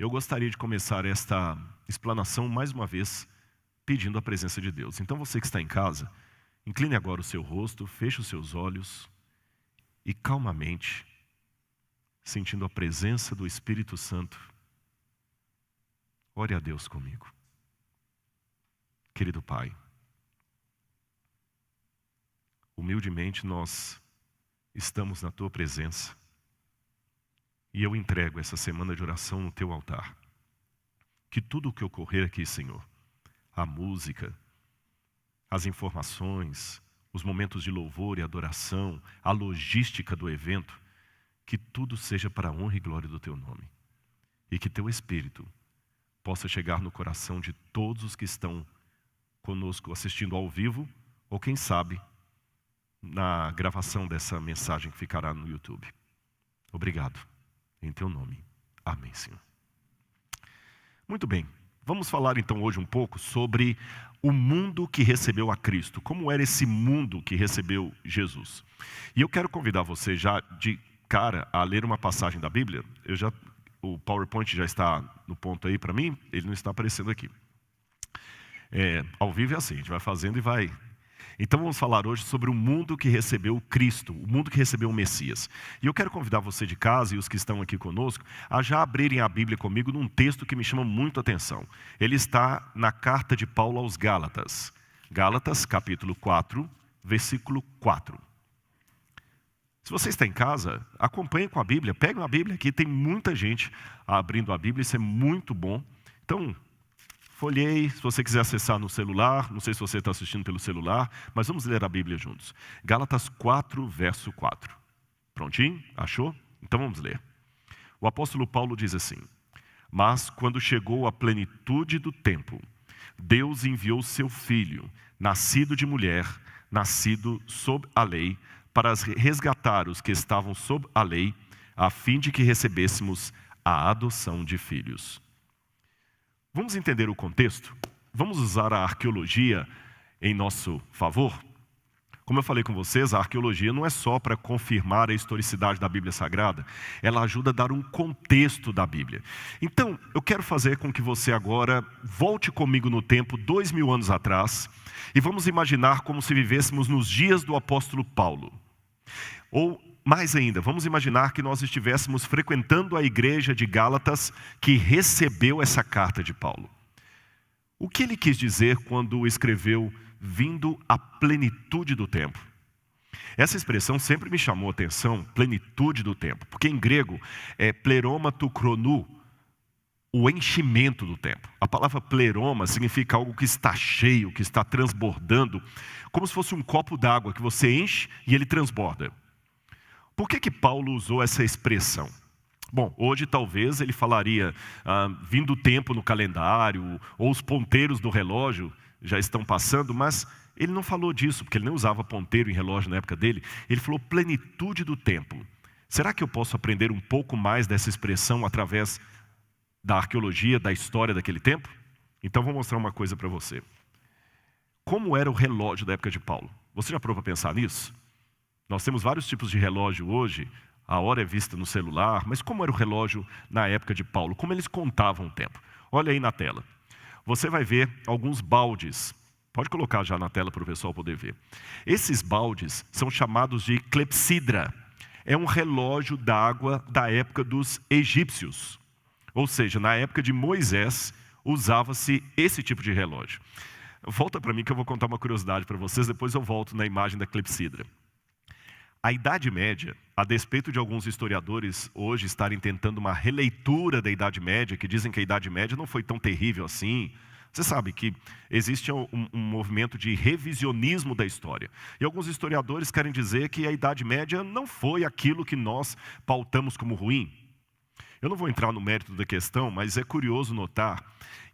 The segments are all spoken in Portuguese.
eu gostaria de começar esta explanação mais uma vez pedindo a presença de Deus. Então você que está em casa, incline agora o seu rosto, feche os seus olhos e calmamente, sentindo a presença do Espírito Santo, ore a Deus comigo. Querido Pai, humildemente nós estamos na Tua presença e eu entrego essa semana de oração no Teu altar. Que tudo o que ocorrer aqui, Senhor, a música, as informações, os momentos de louvor e adoração, a logística do evento, que tudo seja para a honra e glória do Teu nome. E que Teu Espírito possa chegar no coração de todos os que estão conosco assistindo ao vivo, ou quem sabe, na gravação dessa mensagem que ficará no YouTube. Obrigado. Em Teu nome. Amém, Senhor. Muito bem. Vamos falar então hoje um pouco sobre o mundo que recebeu a Cristo. Como era esse mundo que recebeu Jesus? E eu quero convidar você já de cara a ler uma passagem da Bíblia. O PowerPoint já está no ponto aí para mim, ele não está aparecendo aqui. Ao vivo é assim, a gente vai fazendo e vai. Então vamos falar hoje sobre o mundo que recebeu o Cristo, o mundo que recebeu o Messias. E eu quero convidar você de casa e os que estão aqui conosco a já abrirem a Bíblia comigo num texto que me chama muito a atenção. Ele está na carta de Paulo aos Gálatas. Gálatas, capítulo 4, versículo 4. Se você está em casa, acompanhe com a Bíblia, pegue uma Bíblia aqui, tem muita gente abrindo a Bíblia, isso é muito bom. Então, folheie, se você quiser acessar no celular, não sei se você está assistindo pelo celular, mas vamos ler a Bíblia juntos. Gálatas 4, verso 4. Prontinho? Achou? Então vamos ler. O apóstolo Paulo diz assim: mas quando chegou a plenitude do tempo, Deus enviou seu Filho, nascido de mulher, nascido sob a lei, para resgatar os que estavam sob a lei, a fim de que recebêssemos a adoção de filhos. Vamos entender o contexto? Vamos usar a arqueologia em nosso favor? Como eu falei com vocês, a arqueologia não é só para confirmar a historicidade da Bíblia Sagrada, ela ajuda a dar um contexto da Bíblia. Então, eu quero fazer com que você agora volte comigo no tempo, 2000 anos atrás, e vamos imaginar como se vivêssemos nos dias do apóstolo Paulo. Ou, mais ainda, vamos imaginar que nós estivéssemos frequentando a igreja de Gálatas que recebeu essa carta de Paulo. O que ele quis dizer quando escreveu vindo à plenitude do tempo? Essa expressão sempre me chamou a atenção, plenitude do tempo, porque em grego é pleroma tu chronou, o enchimento do tempo. A palavra pleroma significa algo que está cheio, que está transbordando, como se fosse um copo d'água que você enche e ele transborda. Por que Paulo usou essa expressão? Bom, hoje talvez ele falaria vindo o tempo no calendário, ou os ponteiros do relógio já estão passando, mas ele não falou disso, porque ele não usava ponteiro em relógio na época dele. Ele falou plenitude do tempo. Será que eu posso aprender um pouco mais dessa expressão através da arqueologia, da história daquele tempo? Então vou mostrar uma coisa para você. Como era o relógio da época de Paulo? Você já parou para pensar nisso? Nós temos vários tipos de relógio hoje, a hora é vista no celular, mas como era o relógio na época de Paulo? Como eles contavam o tempo? Olha aí na tela. Você vai ver alguns baldes. Pode colocar já na tela para o pessoal poder ver. Esses baldes são chamados de clepsidra. É um relógio d'água da época dos egípcios. Ou seja, na época de Moisés, usava-se esse tipo de relógio. Volta para mim que eu vou contar uma curiosidade para vocês, depois eu volto na imagem da clepsidra. A Idade Média, a despeito de alguns historiadores hoje estarem tentando uma releitura da Idade Média, que dizem que a Idade Média não foi tão terrível assim. Você sabe que existe um movimento de revisionismo da história. E alguns historiadores querem dizer que a Idade Média não foi aquilo que nós pautamos como ruim. Eu não vou entrar no mérito da questão, mas é curioso notar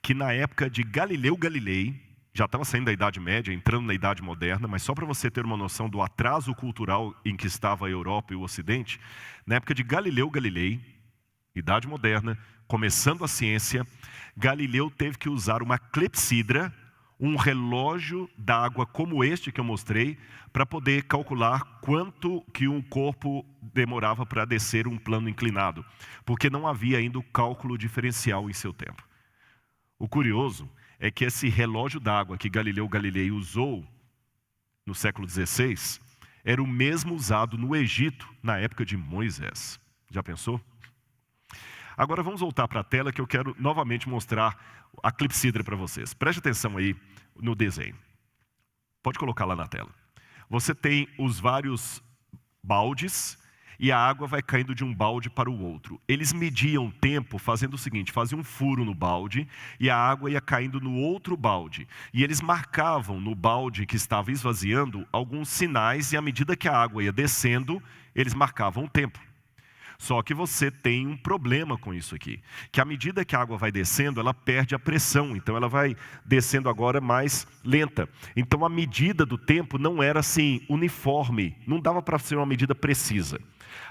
que na época de Galileu Galilei, já estava saindo da Idade Média, entrando na Idade Moderna, mas só para você ter uma noção do atraso cultural em que estava a Europa e o Ocidente, na época de Galileu Galilei, Idade Moderna, começando a ciência, Galileu teve que usar uma clepsidra, um relógio d'água como este que eu mostrei, para poder calcular quanto que um corpo demorava para descer um plano inclinado, porque não havia ainda o cálculo diferencial em seu tempo. O curioso é que esse relógio d'água que Galileu Galilei usou no século XVI, era o mesmo usado no Egito, na época de Moisés. Já pensou? Agora vamos voltar para a tela que eu quero novamente mostrar a clepsidra para vocês. Preste atenção aí no desenho. Pode colocar lá na tela. Você tem os vários baldes e a água vai caindo de um balde para o outro. Eles mediam o tempo fazendo o seguinte, faziam um furo no balde e a água ia caindo no outro balde. E eles marcavam no balde que estava esvaziando alguns sinais e à medida que a água ia descendo, eles marcavam o tempo. Só que você tem um problema com isso aqui, que à medida que a água vai descendo, ela perde a pressão, então ela vai descendo agora mais lenta. Então a medida do tempo não era assim uniforme, não dava para ser uma medida precisa.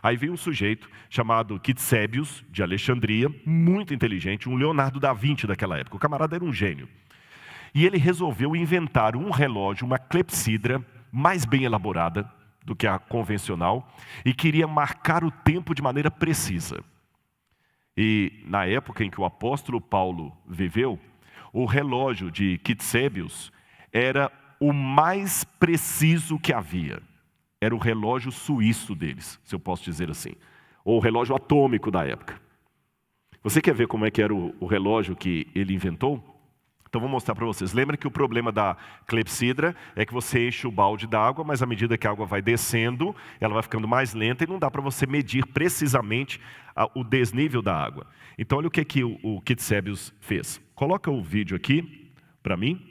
Aí veio um sujeito chamado Quitsébios, de Alexandria, muito inteligente, um Leonardo da Vinci daquela época, o camarada era um gênio. E ele resolveu inventar um relógio, uma clepsidra mais bem elaborada do que a convencional, e queria marcar o tempo de maneira precisa. E na época em que o apóstolo Paulo viveu, o relógio de Quitsébios era o mais preciso que havia. Era o relógio suíço deles, se eu posso dizer assim. Ou o relógio atômico da época. Você quer ver como é que era o relógio que ele inventou? Então vou mostrar para vocês. Lembra que o problema da clepsidra é que você enche o balde d'água, mas à medida que a água vai descendo, ela vai ficando mais lenta e não dá para você medir precisamente o desnível da água. Então olha o que o Quitsébios fez. Coloca o vídeo aqui para mim.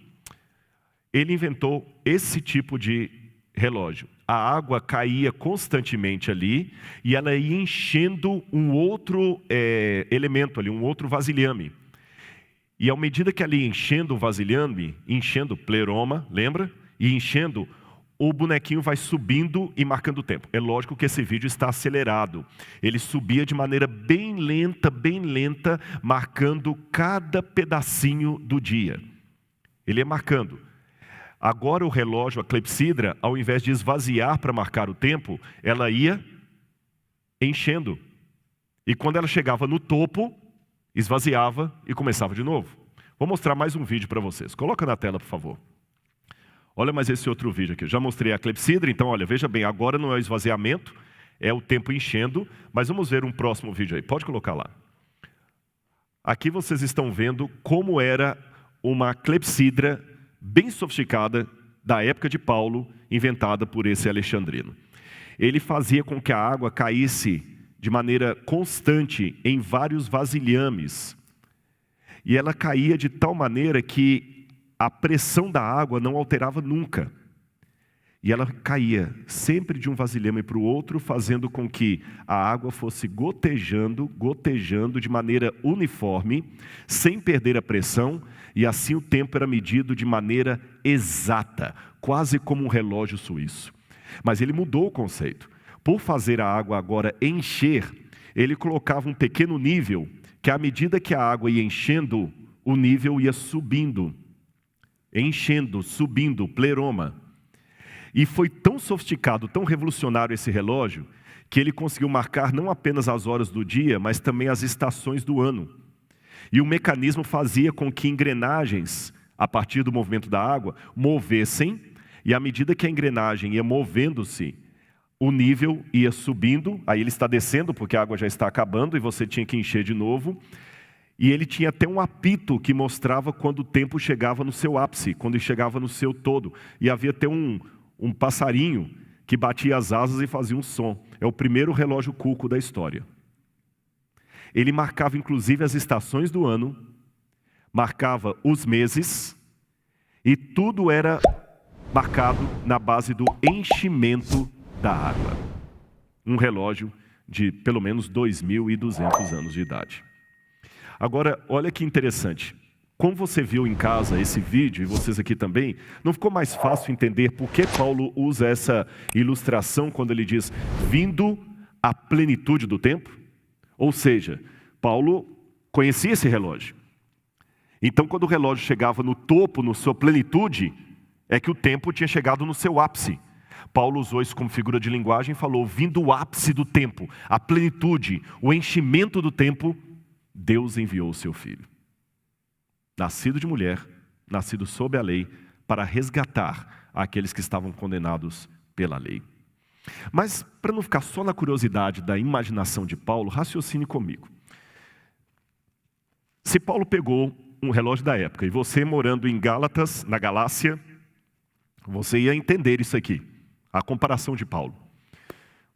Ele inventou esse tipo de relógio. A água caía constantemente ali e ela ia enchendo um outro elemento ali, um outro vasilhame. E à medida que ali enchendo o vasilhame, enchendo pleroma, lembra? E enchendo, o bonequinho vai subindo e marcando o tempo. É lógico que esse vídeo está acelerado. Ele subia de maneira bem lenta, marcando cada pedacinho do dia. Ele ia marcando. Agora o relógio, a clepsidra, ao invés de esvaziar para marcar o tempo, ela ia enchendo. E quando ela chegava no topo, esvaziava e começava de novo. Vou mostrar mais um vídeo para vocês. Coloca na tela, por favor. Olha mais esse outro vídeo aqui. Eu já mostrei a clepsidra, então olha, veja bem, agora não é o esvaziamento, é o tempo enchendo, mas vamos ver um próximo vídeo aí. Pode colocar lá. Aqui vocês estão vendo como era uma clepsidra bem sofisticada da época de Paulo, inventada por esse alexandrino. Ele fazia com que a água caísse de maneira constante em vários vasilhames. E ela caía de tal maneira que a pressão da água não alterava nunca. E ela caía sempre de um vasilhame para o outro, fazendo com que a água fosse gotejando de maneira uniforme, sem perder a pressão, e assim o tempo era medido de maneira exata, quase como um relógio suíço. Mas ele mudou o conceito. Por fazer a água agora encher, ele colocava um pequeno nível, que à medida que a água ia enchendo, o nível ia subindo. Enchendo, subindo, pleroma. E foi tão sofisticado, tão revolucionário esse relógio, que ele conseguiu marcar não apenas as horas do dia, mas também as estações do ano. E o mecanismo fazia com que engrenagens, a partir do movimento da água, movessem, e à medida que a engrenagem ia movendo-se, o nível ia subindo, aí ele está descendo porque a água já está acabando e você tinha que encher de novo. E ele tinha até um apito que mostrava quando o tempo chegava no seu ápice, quando ele chegava no seu todo. E havia até um passarinho que batia as asas e fazia um som. É o primeiro relógio cuco da história. Ele marcava inclusive as estações do ano, marcava os meses, e tudo era marcado na base do enchimento da água. Um relógio de pelo menos 2.200 anos de idade. Agora, olha que interessante. Como você viu em casa esse vídeo, e vocês aqui também, não ficou mais fácil entender por que Paulo usa essa ilustração quando ele diz, vindo à plenitude do tempo? Ou seja, Paulo conhecia esse relógio. Então, quando o relógio chegava no topo, na sua plenitude, é que o tempo tinha chegado no seu ápice. Paulo usou isso como figura de linguagem e falou: vindo o ápice do tempo, a plenitude, o enchimento do tempo, Deus enviou o seu Filho. Nascido de mulher, nascido sob a lei, para resgatar aqueles que estavam condenados pela lei. Mas, para não ficar só na curiosidade da imaginação de Paulo, raciocine comigo. Se Paulo pegou um relógio da época, e você morando em Gálatas, na Galácia, você ia entender isso aqui, a comparação de Paulo.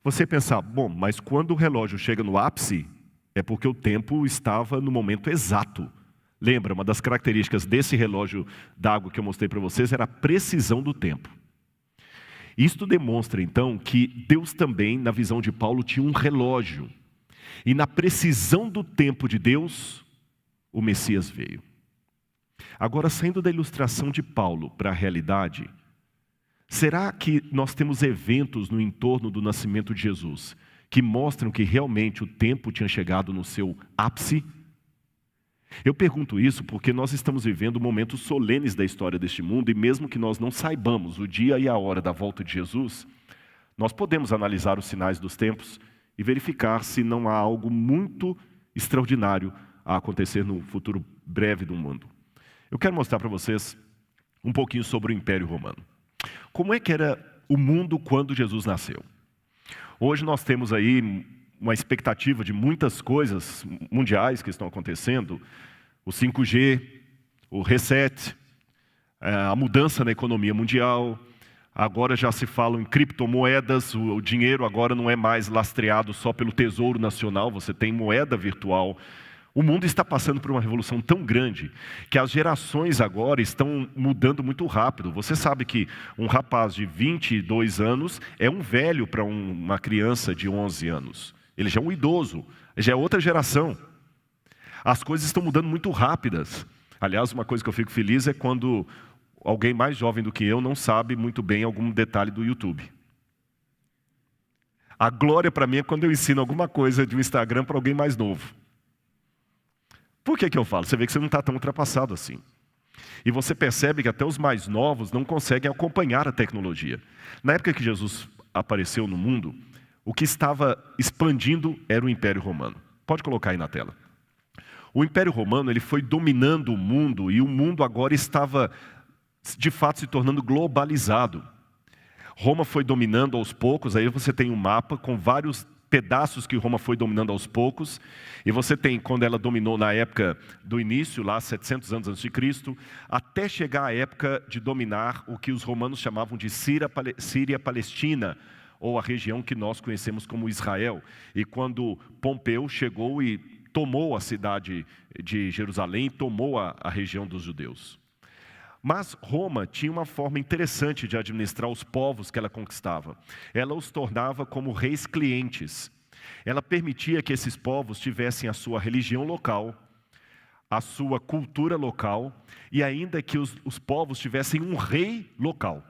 Você pensar, bom, mas quando o relógio chega no ápice, é porque o tempo estava no momento exato. Lembra, uma das características desse relógio d'água que eu mostrei para vocês era a precisão do tempo. Isto demonstra, então, que Deus também, na visão de Paulo, tinha um relógio. E na precisão do tempo de Deus, o Messias veio. Agora, saindo da ilustração de Paulo para a realidade, será que nós temos eventos no entorno do nascimento de Jesus que mostram que realmente o tempo tinha chegado no seu ápice? Eu pergunto isso porque nós estamos vivendo momentos solenes da história deste mundo, e mesmo que nós não saibamos o dia e a hora da volta de Jesus, nós podemos analisar os sinais dos tempos e verificar se não há algo muito extraordinário a acontecer no futuro breve do mundo. Eu quero mostrar para vocês um pouquinho sobre o Império Romano. Como é que era o mundo quando Jesus nasceu? Hoje nós temos aí uma expectativa de muitas coisas mundiais que estão acontecendo, o 5G, o reset, a mudança na economia mundial. Agora já se fala em criptomoedas, o dinheiro agora não é mais lastreado só pelo Tesouro Nacional, você tem moeda virtual. O mundo está passando por uma revolução tão grande que as gerações agora estão mudando muito rápido. Você sabe que um rapaz de 22 anos é um velho para uma criança de 11 anos. Ele já é um idoso, já é outra geração. As coisas estão mudando muito rápidas. Aliás, uma coisa que eu fico feliz é quando alguém mais jovem do que eu não sabe muito bem algum detalhe do YouTube. A glória para mim é quando eu ensino alguma coisa de um Instagram para alguém mais novo. Por que eu falo? Você vê que você não está tão ultrapassado assim. E você percebe que até os mais novos não conseguem acompanhar a tecnologia. Na época que Jesus apareceu no mundo, o que estava expandindo era o Império Romano. Pode colocar aí na tela. O Império Romano ele foi dominando o mundo, e o mundo agora estava, de fato, se tornando globalizado. Roma foi dominando aos poucos, aí você tem um mapa com vários pedaços que Roma foi dominando aos poucos, e você tem, quando ela dominou na época do início, lá 700 anos antes de Cristo, até chegar à época de dominar o que os romanos chamavam de Síria-Palestina, ou a região que nós conhecemos como Israel. E quando Pompeu chegou e tomou a cidade de Jerusalém, tomou a região dos judeus. Mas Roma tinha uma forma interessante de administrar os povos que ela conquistava. Ela os tornava como reis clientes. Ela permitia que esses povos tivessem a sua religião local, a sua cultura local, e ainda que os povos tivessem um rei local.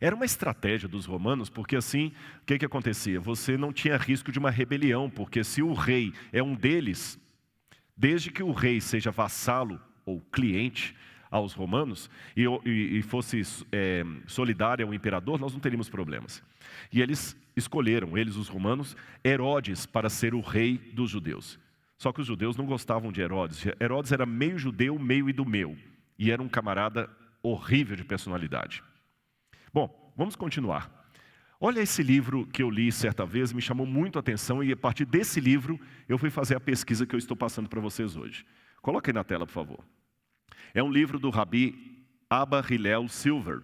Era uma estratégia dos romanos, porque assim, o que acontecia? Você não tinha risco de uma rebelião, porque se o rei é um deles, desde que o rei seja vassalo ou cliente aos romanos, e fosse solidário ao imperador, nós não teríamos problemas. E eles escolheram, os romanos, Herodes para ser o rei dos judeus. Só que os judeus não gostavam de Herodes. Herodes era meio judeu, meio idumeu, e era um camarada horrível de personalidade. Bom, vamos continuar. Olha esse livro que eu li certa vez, me chamou muito a atenção, e a partir desse livro eu fui fazer a pesquisa que eu estou passando para vocês hoje. Coloque aí na tela, por favor. É um livro do Rabi Abba Hillel Silver.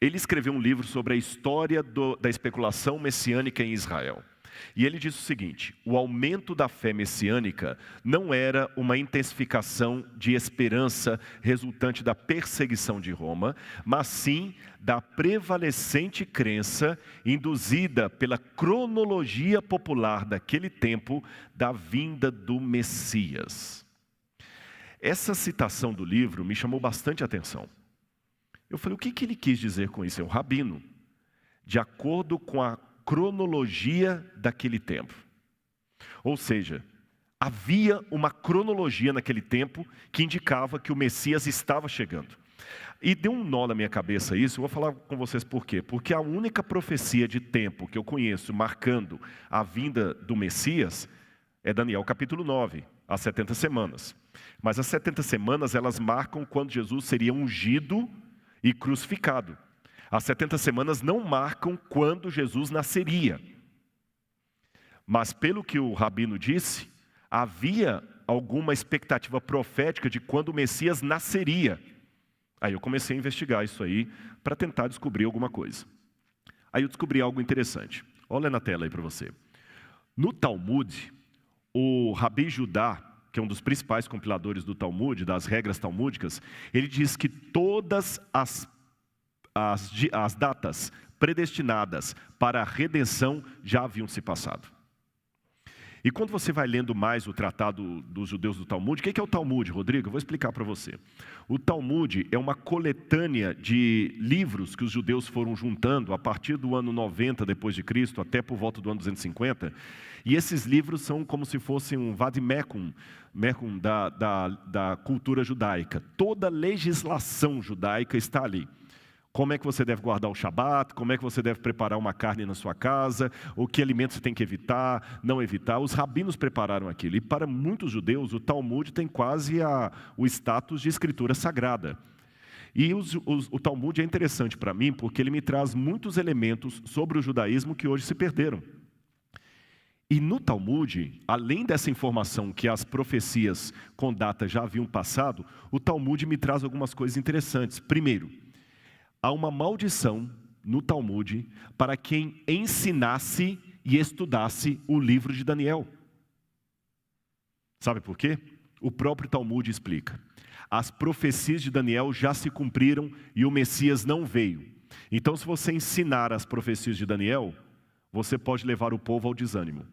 Ele escreveu um livro sobre a história da especulação messiânica em Israel. E ele diz o seguinte: o aumento da fé messiânica não era uma intensificação de esperança resultante da perseguição de Roma, mas sim da prevalecente crença induzida pela cronologia popular daquele tempo da vinda do Messias. Essa citação do livro me chamou bastante atenção. Eu falei, o que ele quis dizer com isso? É um rabino, de acordo com a cronologia daquele tempo. Ou seja, Havia uma cronologia naquele tempo que indicava que o Messias estava chegando. E deu um nó na minha cabeça isso, eu vou falar com vocês por quê. Porque a única profecia de tempo que eu conheço marcando a vinda do Messias é Daniel capítulo 9, as 70 semanas. Mas as 70 semanas, elas marcam quando Jesus seria ungido e crucificado. As 70 semanas não marcam quando Jesus nasceria. Mas pelo que o rabino disse, havia alguma expectativa profética de quando o Messias nasceria. Aí eu comecei a investigar isso aí para tentar descobrir alguma coisa. Aí eu descobri algo interessante. Olha na tela aí para você. No Talmud, o Rabi Judá, que é um dos principais compiladores do Talmud, das regras talmúdicas, ele diz que todas as datas predestinadas para a redenção já haviam se passado. E quando você vai lendo mais o tratado dos judeus do Talmud, o que é o Talmud, Rodrigo? Eu vou explicar para você. O Talmud é uma coletânea de livros que os judeus foram juntando a partir do ano 90 depois de Cristo até por volta do ano 250. E esses livros são como se fossem um vademecum da cultura judaica. Toda legislação judaica está ali. Como é que você deve guardar o Shabat, como é que você deve preparar uma carne na sua casa, o que alimentos você tem que evitar, não evitar. Os rabinos prepararam aquilo. E para muitos judeus, o Talmud tem quase o status de escritura sagrada. E o Talmud é interessante para mim, porque ele me traz muitos elementos sobre o judaísmo que hoje se perderam. E no Talmud, além dessa informação que as profecias com data já haviam passado, o Talmud me traz algumas coisas interessantes. Primeiro, há uma maldição no Talmud para quem ensinasse e estudasse o livro de Daniel. Sabe por quê? O próprio Talmud explica. As profecias de Daniel já se cumpriram e o Messias não veio. Então, se você ensinar as profecias de Daniel, você pode levar o povo ao desânimo.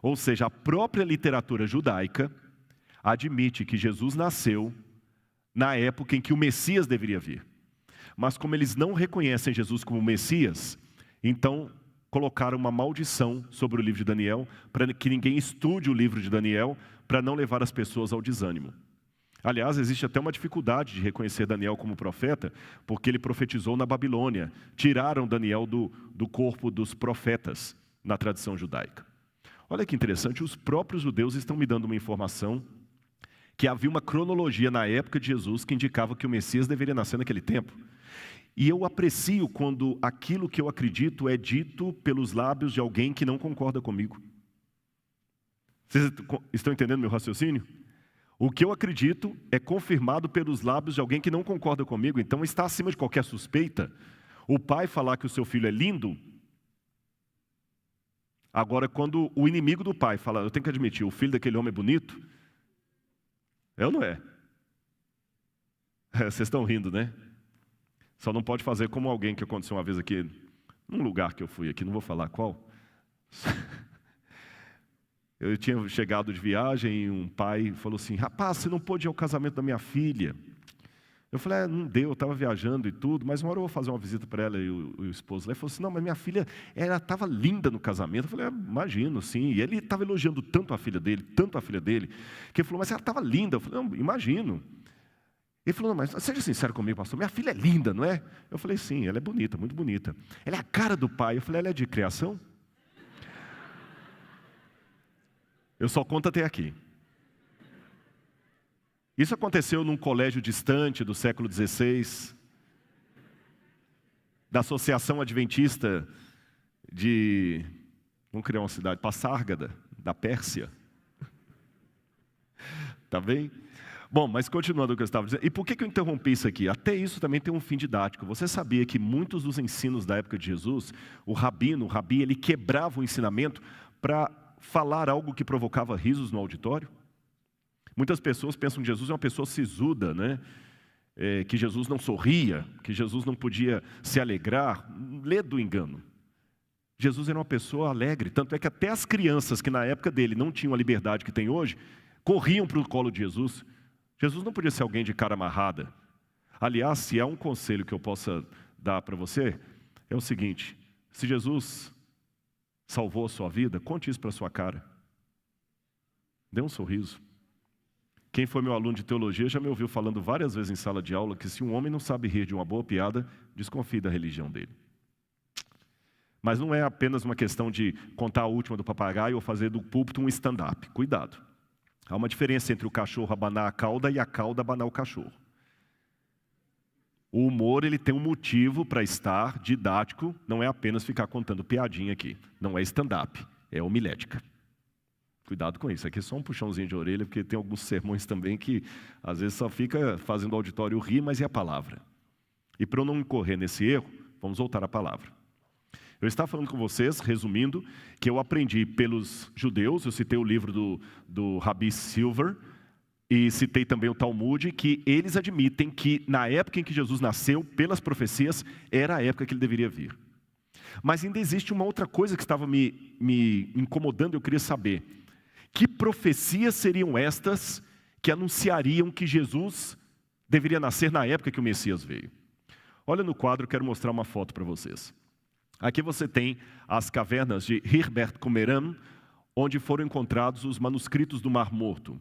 Ou seja, a própria literatura judaica admite que Jesus nasceu na época em que o Messias deveria vir. Mas como eles não reconhecem Jesus como Messias, então colocaram uma maldição sobre o livro de Daniel, para que ninguém estude o livro de Daniel, para não levar as pessoas ao desânimo. Aliás, existe até uma dificuldade de reconhecer Daniel como profeta, porque ele profetizou na Babilônia. Tiraram Daniel do corpo dos profetas na tradição judaica. Olha que interessante, os próprios judeus estão me dando uma informação que havia uma cronologia na época de Jesus que indicava que o Messias deveria nascer naquele tempo. E eu aprecio quando aquilo que eu acredito é dito pelos lábios de alguém que não concorda comigo. Vocês estão entendendo meu raciocínio? O que eu acredito é confirmado pelos lábios de alguém que não concorda comigo, então está acima de qualquer suspeita. O pai falar que o seu filho é lindo. Agora, quando o inimigo do pai fala, eu tenho que admitir, o filho daquele homem é bonito, é ou não é? Vocês estão rindo, né? Só não pode fazer como alguém que aconteceu uma vez aqui, num lugar que eu fui aqui, não vou falar qual. Eu tinha chegado de viagem e um pai falou assim, rapaz, você não pôde ir ao casamento da minha filha. Eu falei, não deu, eu estava viajando e tudo, mas uma hora eu vou fazer uma visita para ela e o esposo lá. Ele falou assim, não, mas minha filha, ela estava linda no casamento. Eu falei, imagino, sim. E ele estava elogiando tanto a filha dele, que ele falou, mas ela estava linda. Eu falei, não, imagino. Ele falou, não, mas seja sincero comigo, pastor, minha filha é linda, não é? Eu falei, sim, ela é bonita, muito bonita. Ela é a cara do pai. Eu falei, ela é de criação? Eu só conto até aqui. Isso aconteceu num colégio distante do século XVI, da Associação Adventista de, vamos criar uma cidade, Passárgada, da Pérsia. Tá bem? Bom, mas continuando o que eu estava dizendo, e por que eu interrompi isso aqui? Até isso também tem um fim didático. Você sabia que muitos dos ensinos da época de Jesus, o rabi, ele quebrava o ensinamento para falar algo que provocava risos no auditório? Muitas pessoas pensam que Jesus é uma pessoa sisuda, né? Que Jesus não sorria, que Jesus não podia se alegrar. Lê do engano. Jesus era uma pessoa alegre, tanto é que até as crianças que na época dele não tinham a liberdade que tem hoje, corriam para o colo de Jesus. Jesus não podia ser alguém de cara amarrada. Aliás, se há um conselho que eu possa dar para você, é o seguinte, se Jesus salvou a sua vida, conte isso para a sua cara. Dê um sorriso. Quem foi meu aluno de teologia já me ouviu falando várias vezes em sala de aula que se um homem não sabe rir de uma boa piada, desconfie da religião dele. Mas não é apenas uma questão de contar a última do papagaio ou fazer do púlpito um stand-up. Cuidado. Há uma diferença entre o cachorro abanar a cauda e a cauda abanar o cachorro. O humor, ele tem um motivo para estar didático, não é apenas ficar contando piadinha aqui. Não é stand-up, é homilética. Cuidado com isso, aqui é só um puxãozinho de orelha, porque tem alguns sermões também que às vezes só fica fazendo o auditório rir, mas é a palavra. E para eu não incorrer nesse erro, vamos voltar à palavra. Eu estava falando com vocês, resumindo, que eu aprendi pelos judeus, eu citei o livro do Rabbi Silver, e citei também o Talmud, que eles admitem que na época em que Jesus nasceu, pelas profecias, era a época que ele deveria vir. Mas ainda existe uma outra coisa que estava me incomodando, eu queria saber. Que profecias seriam estas que anunciariam que Jesus deveria nascer na época que o Messias veio? Olha no quadro, eu quero mostrar uma foto para vocês. Aqui você tem as cavernas de Herbert Qumran, onde foram encontrados os manuscritos do Mar Morto.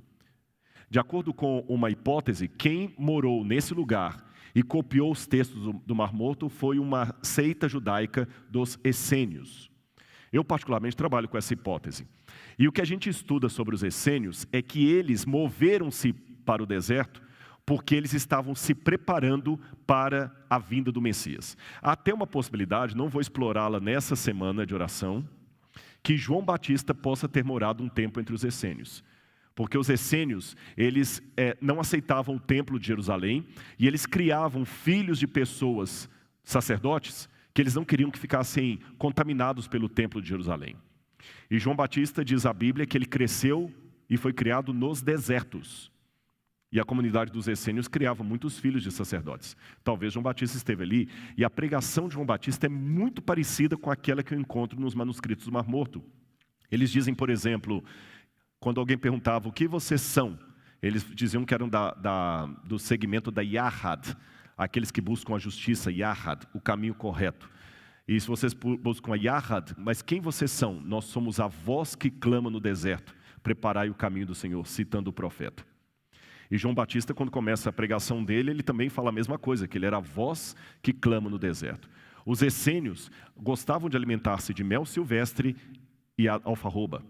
De acordo com uma hipótese, quem morou nesse lugar e copiou os textos do Mar Morto foi uma seita judaica dos essênios. Eu particularmente trabalho com essa hipótese. E o que a gente estuda sobre os essênios é que eles moveram-se para o deserto porque eles estavam se preparando para a vinda do Messias. Há até uma possibilidade, não vou explorá-la nessa semana de oração, que João Batista possa ter morado um tempo entre os essênios. Porque os essênios, eles não aceitavam o templo de Jerusalém e eles criavam filhos de pessoas, sacerdotes, que eles não queriam que ficassem contaminados pelo templo de Jerusalém. E João Batista diz a Bíblia que ele cresceu e foi criado nos desertos. E a comunidade dos essênios criava muitos filhos de sacerdotes. Talvez João Batista esteve ali, e a pregação de João Batista é muito parecida com aquela que eu encontro nos manuscritos do Mar Morto. Eles dizem, por exemplo, quando alguém perguntava o que vocês são, eles diziam que eram do segmento da Yahad, aqueles que buscam a justiça, Yahad, o caminho correto. E se vocês buscam a Yahad, mas quem vocês são? Nós somos a voz que clama no deserto, preparai o caminho do Senhor, citando o profeta. E João Batista, quando começa a pregação dele, ele também fala a mesma coisa, que ele era a voz que clama no deserto. Os essênios gostavam de alimentar-se de mel silvestre e alfarroba,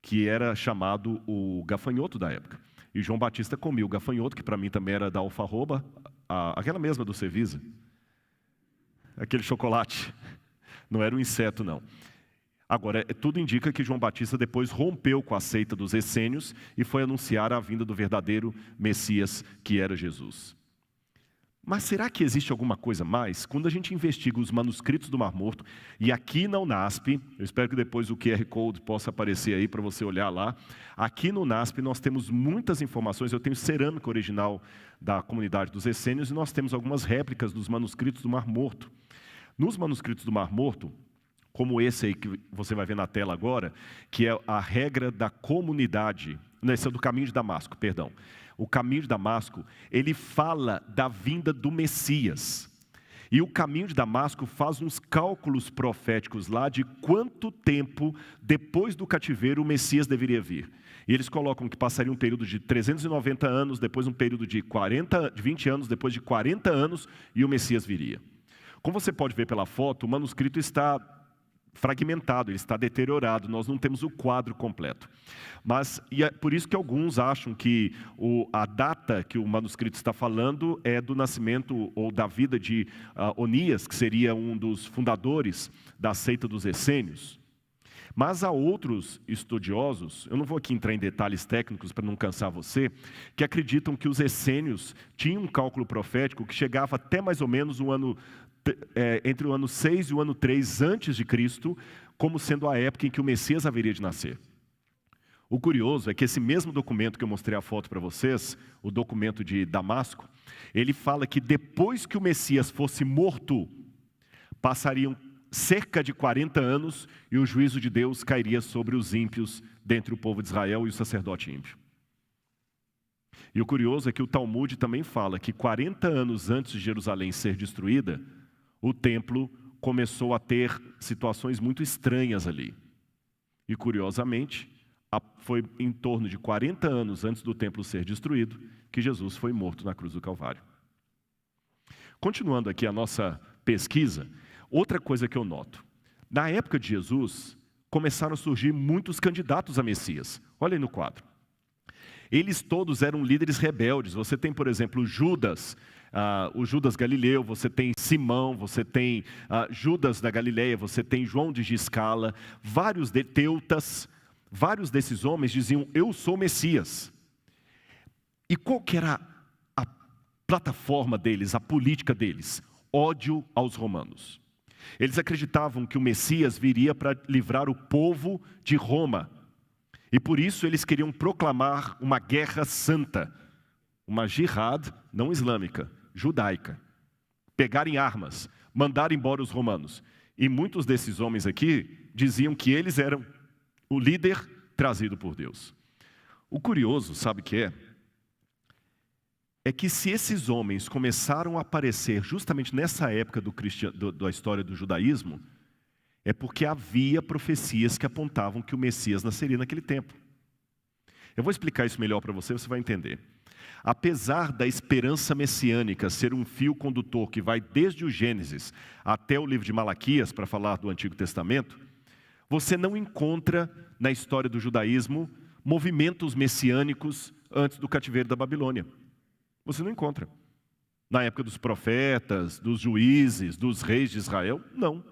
que era chamado o gafanhoto da época. E João Batista comia o gafanhoto, que para mim também era da alfarroba, aquela mesma do Cevisa, aquele chocolate, não era um inseto não. Agora, tudo indica que João Batista depois rompeu com a seita dos essênios e foi anunciar a vinda do verdadeiro Messias, que era Jesus. Mas será que existe alguma coisa mais? Quando a gente investiga os manuscritos do Mar Morto, e aqui na UNASP, eu espero que depois o QR Code possa aparecer aí para você olhar lá, aqui no UNASP nós temos muitas informações, eu tenho cerâmica original da comunidade dos essênios e nós temos algumas réplicas dos manuscritos do Mar Morto. Nos manuscritos do Mar Morto, como esse aí que você vai ver na tela agora, que é a regra da comunidade, não, esse é do caminho de Damasco, perdão. O caminho de Damasco, ele fala da vinda do Messias. E o caminho de Damasco faz uns cálculos proféticos lá de quanto tempo depois do cativeiro o Messias deveria vir. E eles colocam que passaria um período de 390 anos, depois um período de 20 anos, depois de 40 anos, e o Messias viria. Como você pode ver pela foto, o manuscrito está fragmentado, ele está deteriorado, nós não temos o quadro completo. Mas, e é por isso que alguns acham que a data que o manuscrito está falando é do nascimento ou da vida de Onias, que seria um dos fundadores da seita dos essênios. Mas há outros estudiosos, eu não vou aqui entrar em detalhes técnicos para não cansar você, que acreditam que os essênios tinham um cálculo profético que chegava até mais ou menos entre o ano 6 e o ano 3 antes de Cristo, como sendo a época em que o Messias haveria de nascer. O curioso é que esse mesmo documento que eu mostrei a foto para vocês, o documento de Damasco, ele fala que depois que o Messias fosse morto, passariam cerca de 40 anos e o juízo de Deus cairia sobre os ímpios dentre o povo de Israel e o sacerdote ímpio. E o curioso é que o Talmud também fala que 40 anos antes de Jerusalém ser destruída, o templo começou a ter situações muito estranhas ali. E curiosamente, Foi em torno de 40 anos antes do templo ser destruído que Jesus foi morto na cruz do Calvário. Continuando aqui a nossa pesquisa, outra coisa que eu noto. Na época de Jesus, começaram a surgir muitos candidatos a Messias. Olha aí no quadro. Eles todos eram líderes rebeldes. Você tem, por exemplo, Judas, o Judas Galileu, você tem Simão, você tem Judas da Galileia, você tem João de Giscala, vários Teutas, vários desses homens diziam, eu sou Messias. E qual que era a plataforma deles, a política deles? Ódio aos romanos. Eles acreditavam que o Messias viria para livrar o povo de Roma. E por isso eles queriam proclamar uma guerra santa, uma jihad não islâmica, judaica. Pegarem armas, mandar embora os romanos. E muitos desses homens aqui diziam que eles eram o líder trazido por Deus. O curioso, sabe o que é? É que se esses homens começaram a aparecer justamente nessa época da história do judaísmo, é porque havia profecias que apontavam que o Messias nasceria naquele tempo. Eu vou explicar isso melhor para você, você vai entender. Apesar da esperança messiânica ser um fio condutor que vai desde o Gênesis até o livro de Malaquias, para falar do Antigo Testamento, você não encontra na história do judaísmo movimentos messiânicos antes do cativeiro da Babilônia. Você não encontra. Na época dos profetas, dos juízes, dos reis de Israel, não.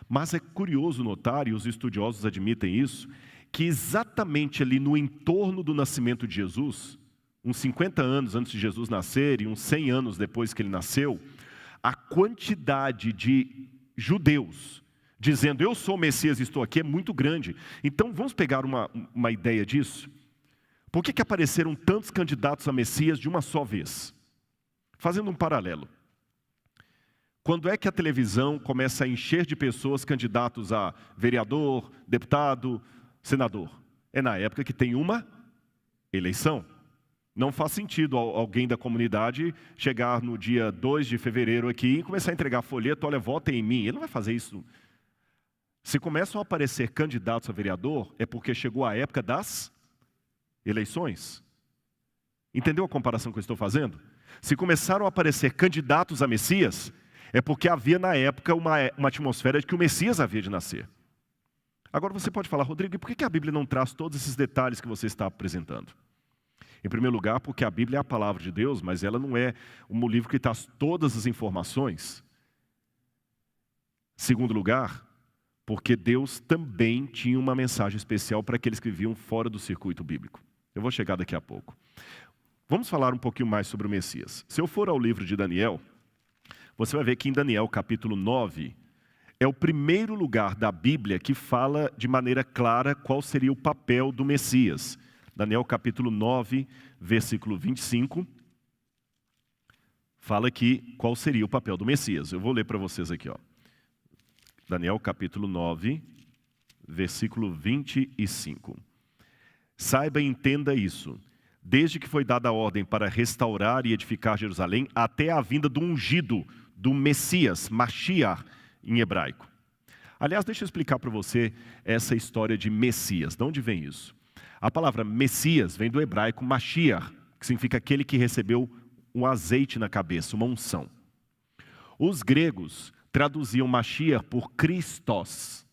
Mas é curioso notar, e os estudiosos admitem isso, que exatamente ali no entorno do nascimento de Jesus, uns 50 anos antes de Jesus nascer e uns 100 anos depois que ele nasceu, a quantidade de judeus dizendo, eu sou o Messias e estou aqui, é muito grande. Então vamos pegar uma ideia disso? Por que apareceram tantos candidatos a Messias de uma só vez? Fazendo um paralelo. Quando é que a televisão começa a encher de pessoas candidatos a vereador, deputado, senador? É na época que tem uma eleição. Não faz sentido alguém da comunidade chegar no dia 2 de fevereiro aqui e começar a entregar folheto, olha, votem em mim. Ele não vai fazer isso. Se começam a aparecer candidatos a vereador, é porque chegou a época das eleições. Entendeu a comparação que eu estou fazendo? Se começaram a aparecer candidatos a Messias, é porque havia na época uma atmosfera de que o Messias havia de nascer. Agora você pode falar, Rodrigo, e por que a Bíblia não traz todos esses detalhes que você está apresentando? Em primeiro lugar, porque a Bíblia é a palavra de Deus, mas ela não é um livro que traz todas as informações. Segundo lugar, porque Deus também tinha uma mensagem especial para aqueles que viviam fora do circuito bíblico. Eu vou chegar daqui a pouco. Vamos falar um pouquinho mais sobre o Messias. Se eu for ao livro de Daniel, você vai ver que em Daniel capítulo 9, é o primeiro lugar da Bíblia que fala de maneira clara qual seria o papel do Messias. Daniel capítulo 9, versículo 25, fala aqui qual seria o papel do Messias. Eu vou ler para vocês aqui, ó. Daniel capítulo 9, versículo 25. Saiba e entenda isso. Desde que foi dada a ordem para restaurar e edificar Jerusalém, até a vinda do ungido, do Messias, Mashiach, em hebraico. Aliás, deixa eu explicar para você essa história de Messias. De onde vem isso? A palavra Messias vem do hebraico Mashiach, que significa aquele que recebeu um azeite na cabeça, uma unção. Os gregos traduziam Mashiach por Christos.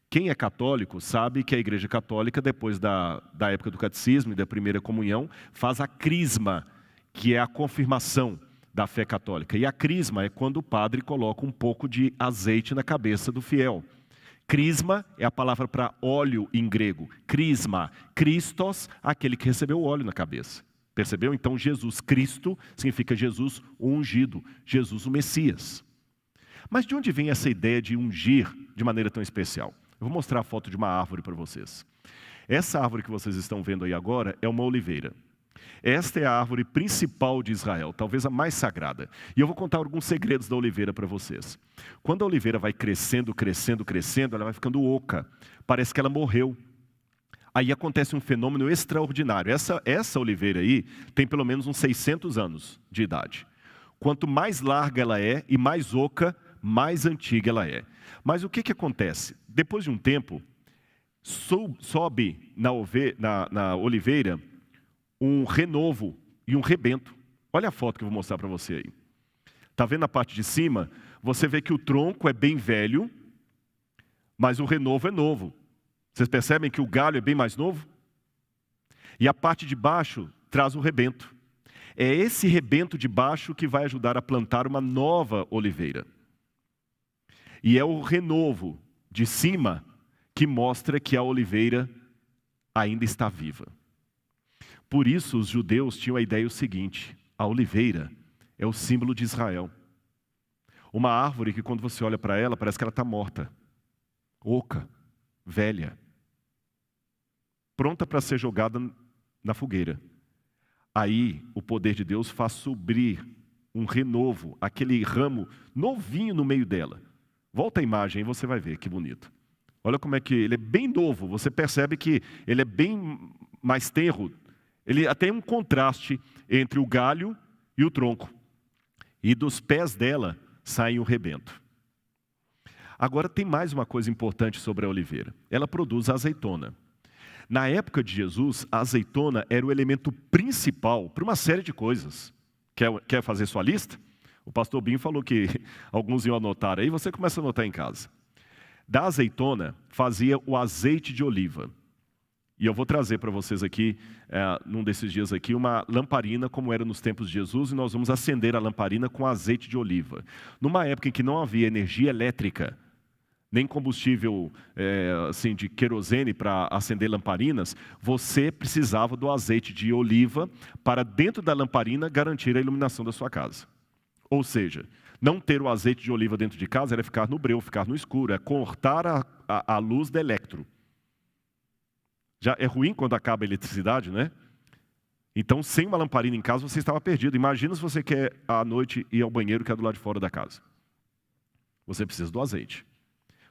Quem é católico sabe que a Igreja Católica, depois da época do catecismo e da primeira comunhão, faz a crisma, que é a confirmação da fé católica. E a crisma é quando o padre coloca um pouco de azeite na cabeça do fiel. Crisma é a palavra para óleo em grego. Crisma, Christos, aquele que recebeu o óleo na cabeça. Percebeu? Então Jesus Cristo significa Jesus o ungido, Jesus o Messias. Mas de onde vem essa ideia de ungir de maneira tão especial? Eu vou mostrar a foto de uma árvore para vocês. Essa árvore que vocês estão vendo aí agora é uma oliveira. Esta é a árvore principal de Israel, talvez a mais sagrada. E eu vou contar alguns segredos da oliveira para vocês. Quando a oliveira vai crescendo, crescendo, crescendo, ela vai ficando oca. Parece que ela morreu. Aí acontece um fenômeno extraordinário. Essa oliveira aí tem pelo menos uns 600 anos de idade. Quanto mais larga ela é e mais oca, mais antiga ela é. Mas o que acontece? Depois de um tempo, sobe na oliveira um renovo e um rebento. Olha a foto que eu vou mostrar para você aí. Está vendo a parte de cima? Você vê que o tronco é bem velho, mas o renovo é novo. Vocês percebem que o galho é bem mais novo? E a parte de baixo traz o rebento. É esse rebento de baixo que vai ajudar a plantar uma nova oliveira. E é o renovo de cima que mostra que a oliveira ainda está viva. Por isso os judeus tinham a ideia seguinte: a oliveira é o símbolo de Israel. Uma árvore que quando você olha para ela, parece que ela está morta, oca, velha, pronta para ser jogada na fogueira. Aí o poder de Deus faz subir um renovo, aquele ramo novinho no meio dela. Volta a imagem e você vai ver que bonito. Olha como é que ele é bem novo, você percebe que ele é bem mais tenro. Ele até tem um contraste entre o galho e o tronco. E dos pés dela sai um rebento. Agora tem mais uma coisa importante sobre a oliveira. Ela produz a azeitona. Na época de Jesus, a azeitona era o elemento principal para uma série de coisas. Quer fazer sua lista? O pastor Binho falou que alguns iam anotar aí, você começa a anotar em casa. Da azeitona fazia o azeite de oliva. E eu vou trazer para vocês aqui, num desses dias aqui, uma lamparina como era nos tempos de Jesus, e nós vamos acender a lamparina com azeite de oliva. Numa época em que não havia energia elétrica, nem combustível assim, de querosene para acender lamparinas, você precisava do azeite de oliva para dentro da lamparina garantir a iluminação da sua casa. Ou seja, não ter o azeite de oliva dentro de casa era ficar no breu, ficar no escuro, é cortar a luz da eletro. Já é ruim quando acaba a eletricidade, né? Então, sem uma lamparina em casa, você estava perdido. Imagina se você quer à noite ir ao banheiro que é do lado de fora da casa. Você precisa do azeite.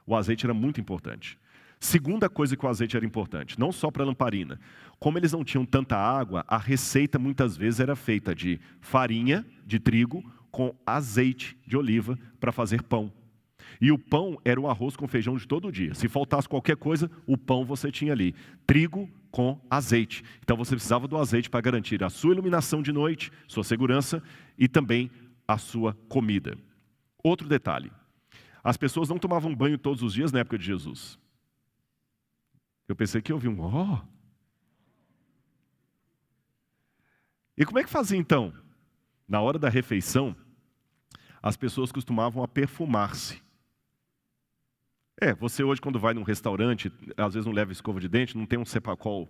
O azeite era muito importante. Segunda coisa que o azeite era importante, não só para a lamparina. Como eles não tinham tanta água, a receita muitas vezes era feita de farinha de trigo com azeite de oliva para fazer pão. E o pão era o arroz com feijão de todo dia. Se faltasse qualquer coisa, o pão você tinha ali. Trigo com azeite. Então você precisava do azeite para garantir a sua iluminação de noite, sua segurança e também a sua comida. Outro detalhe. As pessoas não tomavam banho todos os dias na época de Jesus. Eu pensei que eu ouvi um ó. E como é que fazia então? Na hora da refeição, as pessoas costumavam a perfumar-se. Você hoje quando vai num restaurante, às vezes não leva escova de dente, não tem um Cepacol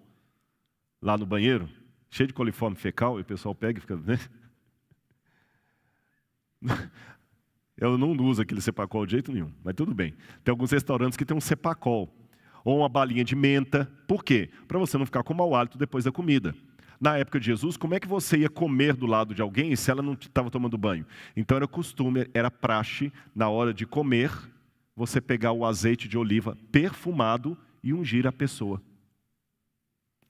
lá no banheiro, cheio de coliforme fecal, e o pessoal pega e fica... Né? Eu não uso aquele Cepacol de jeito nenhum, mas tudo bem. Tem alguns restaurantes que tem um Cepacol, ou uma balinha de menta. Por quê? Para você não ficar com mau hálito depois da comida. Na época de Jesus, como é que você ia comer do lado de alguém se ela não estava tomando banho? Então era costume, era praxe, na hora de comer, você pegar o azeite de oliva perfumado e ungir a pessoa.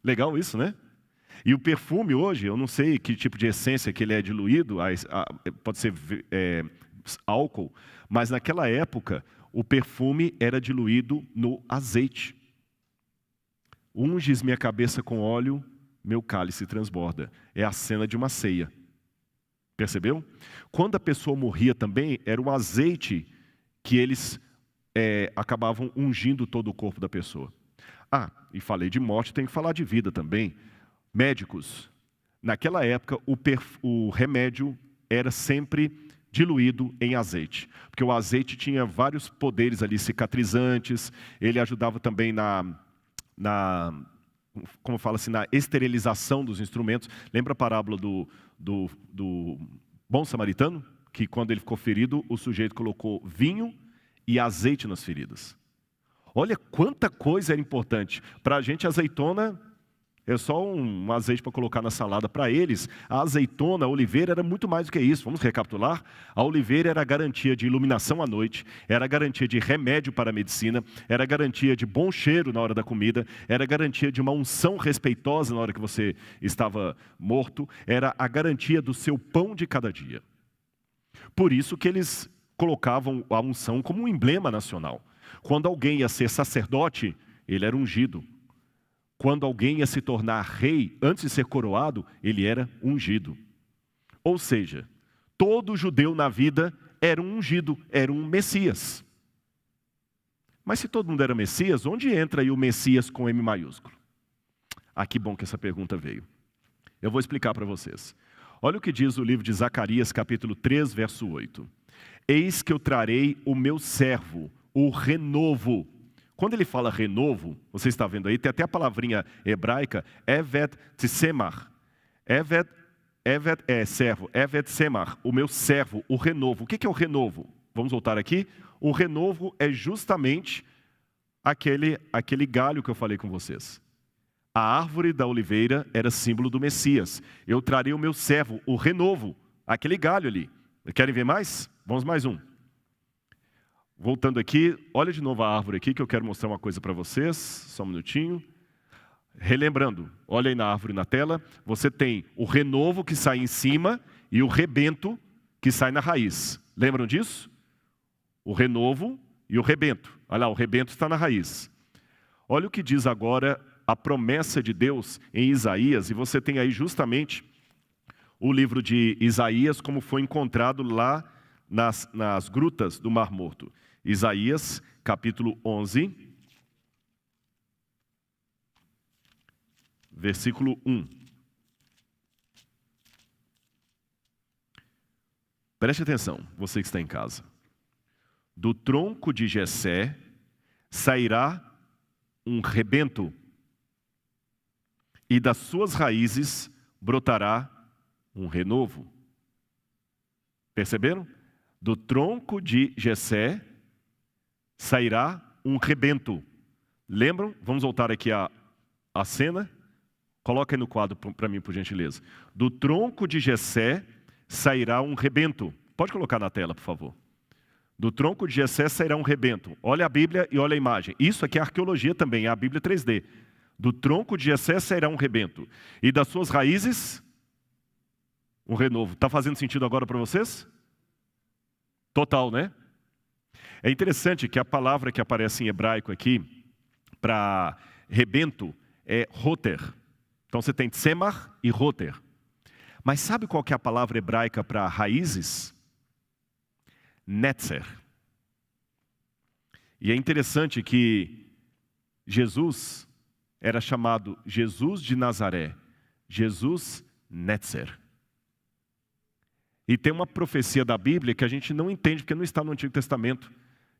Legal isso, né? E o perfume hoje, eu não sei que tipo de essência que ele é diluído, pode ser álcool, mas naquela época o perfume era diluído no azeite. Unges minha cabeça com óleo, meu cálice transborda. É a cena de uma ceia. Percebeu? Quando a pessoa morria também, era o azeite que eles acabavam ungindo todo o corpo da pessoa. E falei de morte, tem que falar de vida também. Médicos. Naquela época, o remédio era sempre diluído em azeite. Porque o azeite tinha vários poderes ali cicatrizantes, ele ajudava também como fala assim, na esterilização dos instrumentos. Lembra a parábola do bom samaritano? Que quando ele ficou ferido, o sujeito colocou vinho e azeite nas feridas. Olha quanta coisa era importante. Para a gente, a azeitona é só um azeite para colocar na salada. Para eles, a azeitona, a oliveira, era muito mais do que isso. Vamos recapitular? A oliveira era a garantia de iluminação à noite, era a garantia de remédio para a medicina, era a garantia de bom cheiro na hora da comida, era a garantia de uma unção respeitosa na hora que você estava morto, era a garantia do seu pão de cada dia. Por isso que eles colocavam a unção como um emblema nacional. Quando alguém ia ser sacerdote, ele era ungido. Quando alguém ia se tornar rei, antes de ser coroado, ele era ungido. Ou seja, todo judeu na vida era um ungido, era um Messias. Mas se todo mundo era Messias, onde entra aí o Messias com M maiúsculo? Ah, que bom que essa pergunta veio. Eu vou explicar para vocês. Olha o que diz o livro de Zacarias, capítulo 3, verso 8. Eis que eu trarei o meu servo, o renovo. Quando ele fala renovo, você está vendo aí, tem até a palavrinha hebraica, Evet Tsemar. Evet é servo, Evet Semar, o meu servo, o renovo. O que é o renovo? Vamos voltar aqui. O renovo é justamente aquele galho que eu falei com vocês. A árvore da oliveira era símbolo do Messias. Eu trarei o meu servo, o renovo, aquele galho ali. Querem ver mais? Vamos mais um. Voltando aqui, olha de novo a árvore aqui que eu quero mostrar uma coisa para vocês. Só um minutinho. Relembrando, olha aí na árvore na tela, você tem o renovo que sai em cima e o rebento que sai na raiz. Lembram disso? O renovo e o rebento. Olha lá, o rebento está na raiz. Olha o que diz agora a promessa de Deus em Isaías, e você tem aí justamente o livro de Isaías, como foi encontrado lá nas grutas do Mar Morto. Isaías, capítulo 11, versículo 1. Preste atenção, você que está em casa. Do tronco de Jessé sairá um rebento, e das suas raízes brotará um renovo. Perceberam? Do tronco de Jessé sairá um rebento. Lembram? Vamos voltar aqui a cena. Coloca aí no quadro para mim, por gentileza. Do tronco de Jessé sairá um rebento. Pode colocar na tela, por favor. Do tronco de Jessé sairá um rebento. Olha a Bíblia e olha a imagem. Isso aqui é arqueologia também, é a Bíblia 3D. Do tronco de Jessé sairá um rebento. E das suas raízes, um renovo. Está fazendo sentido agora para vocês? Total, né? É interessante que a palavra que aparece em hebraico aqui, para rebento, é roter. Então você tem tsemar e roter. Mas sabe qual que é a palavra hebraica para raízes? Netzer. E é interessante que Jesus era chamado Jesus de Nazaré, Jesus Netzer. E tem uma profecia da Bíblia que a gente não entende porque não está no Antigo Testamento.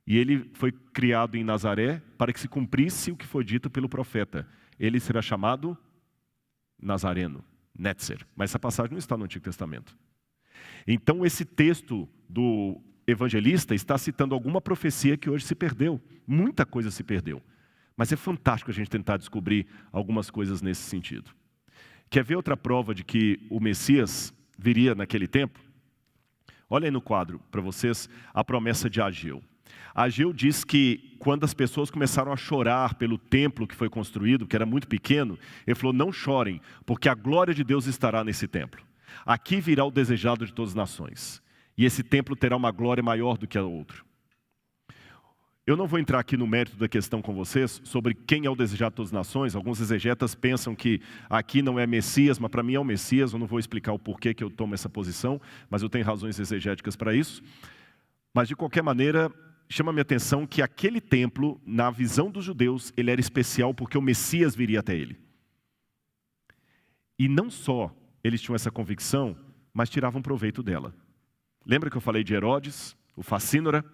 E ele foi criado em Nazaré para que se cumprisse o que foi dito pelo profeta. Ele será chamado Nazareno, Netzer. Mas essa passagem não está no Antigo Testamento. Então esse texto do evangelista está citando alguma profecia que hoje se perdeu. Muita coisa se perdeu. Mas é fantástico a gente tentar descobrir algumas coisas nesse sentido. Quer ver outra prova de que o Messias viria naquele tempo? Olha aí no quadro para vocês a promessa de Ageu. Ageu diz que quando as pessoas começaram a chorar pelo templo que foi construído, que era muito pequeno, ele falou, não chorem, porque a glória de Deus estará nesse templo. Aqui virá o desejado de todas as nações, e esse templo terá uma glória maior do que a outra. Eu não vou entrar aqui no mérito da questão com vocês sobre quem é o desejado de todas as nações. Alguns exegetas pensam que aqui não é Messias, mas para mim é o Messias. Eu não vou explicar o porquê que eu tomo essa posição, mas eu tenho razões exegéticas para isso. Mas de qualquer maneira, chama a minha atenção que aquele templo, na visão dos judeus, ele era especial porque o Messias viria até ele. E não só eles tinham essa convicção, mas tiravam proveito dela. Lembra que eu falei de Herodes, o Facínora?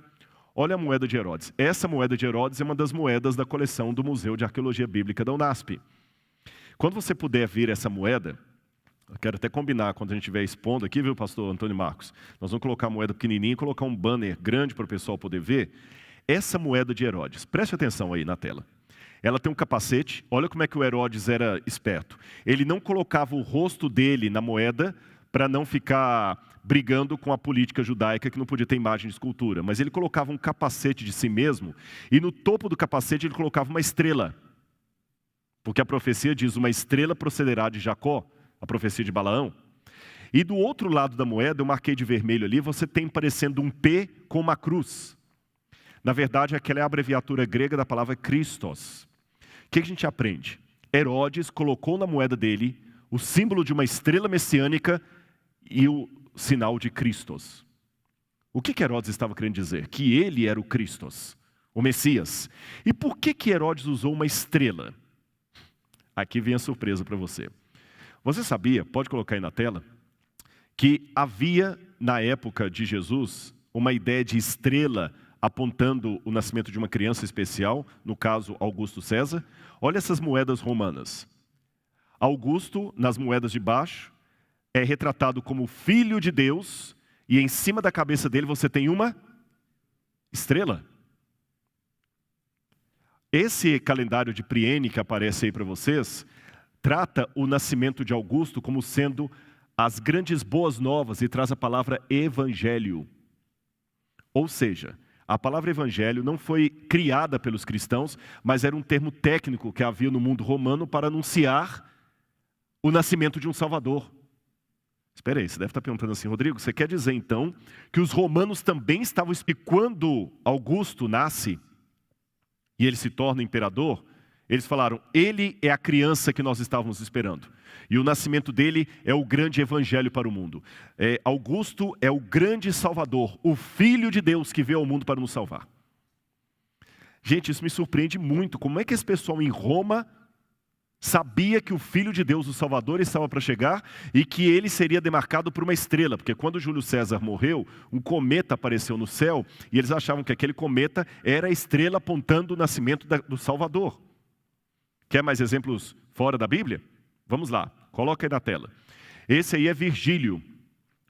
Olha a moeda de Herodes. Essa moeda de Herodes é uma das moedas da coleção do Museu de Arqueologia Bíblica da UNASP. Quando você puder ver essa moeda, eu quero até combinar quando a gente estiver expondo aqui, viu, pastor Antônio Marcos? Nós vamos colocar a moeda pequenininha e colocar um banner grande para o pessoal poder ver. Essa moeda de Herodes, preste atenção aí na tela. Ela tem um capacete, olha como é que o Herodes era esperto. Ele não colocava o rosto dele na moeda para não ficar brigando com a política judaica que não podia ter imagem de escultura. Mas ele colocava um capacete de si mesmo e no topo do capacete ele colocava uma estrela. Porque a profecia diz, uma estrela procederá de Jacó, a profecia de Balaão. E do outro lado da moeda, eu marquei de vermelho ali, você tem parecendo um P com uma cruz. Na verdade, aquela é a abreviatura grega da palavra Christos. O que a gente aprende? Herodes colocou na moeda dele o símbolo de uma estrela messiânica e o sinal de Cristos. O que Herodes estava querendo dizer? Que ele era o Cristos, o Messias. E por que Herodes usou uma estrela? Aqui vem a surpresa para você. Você sabia, pode colocar aí na tela, que havia na época de Jesus uma ideia de estrela apontando o nascimento de uma criança especial, no caso Augusto César? Olha essas moedas romanas. Augusto, nas moedas de baixo, é retratado como filho de Deus, e em cima da cabeça dele você tem uma estrela. Esse calendário de Priene que aparece aí para vocês, trata o nascimento de Augusto como sendo as grandes boas novas e traz a palavra evangelho. Ou seja, a palavra evangelho não foi criada pelos cristãos, mas era um termo técnico que havia no mundo romano para anunciar o nascimento de um Salvador. Espera aí, você deve estar perguntando assim, Rodrigo, você quer dizer então que os romanos também estavam... E quando Augusto nasce e ele se torna imperador, eles falaram, ele é a criança que nós estávamos esperando. E o nascimento dele é o grande evangelho para o mundo. Augusto é o grande salvador, o Filho de Deus que veio ao mundo para nos salvar. Gente, isso me surpreende muito. Como é que esse pessoal em Roma sabia que o Filho de Deus, o Salvador, estava para chegar e que ele seria demarcado por uma estrela? Porque quando Júlio César morreu, um cometa apareceu no céu e eles achavam que aquele cometa era a estrela apontando o nascimento do Salvador. Quer mais exemplos fora da Bíblia? Vamos lá, coloca aí na tela. Esse aí é Virgílio,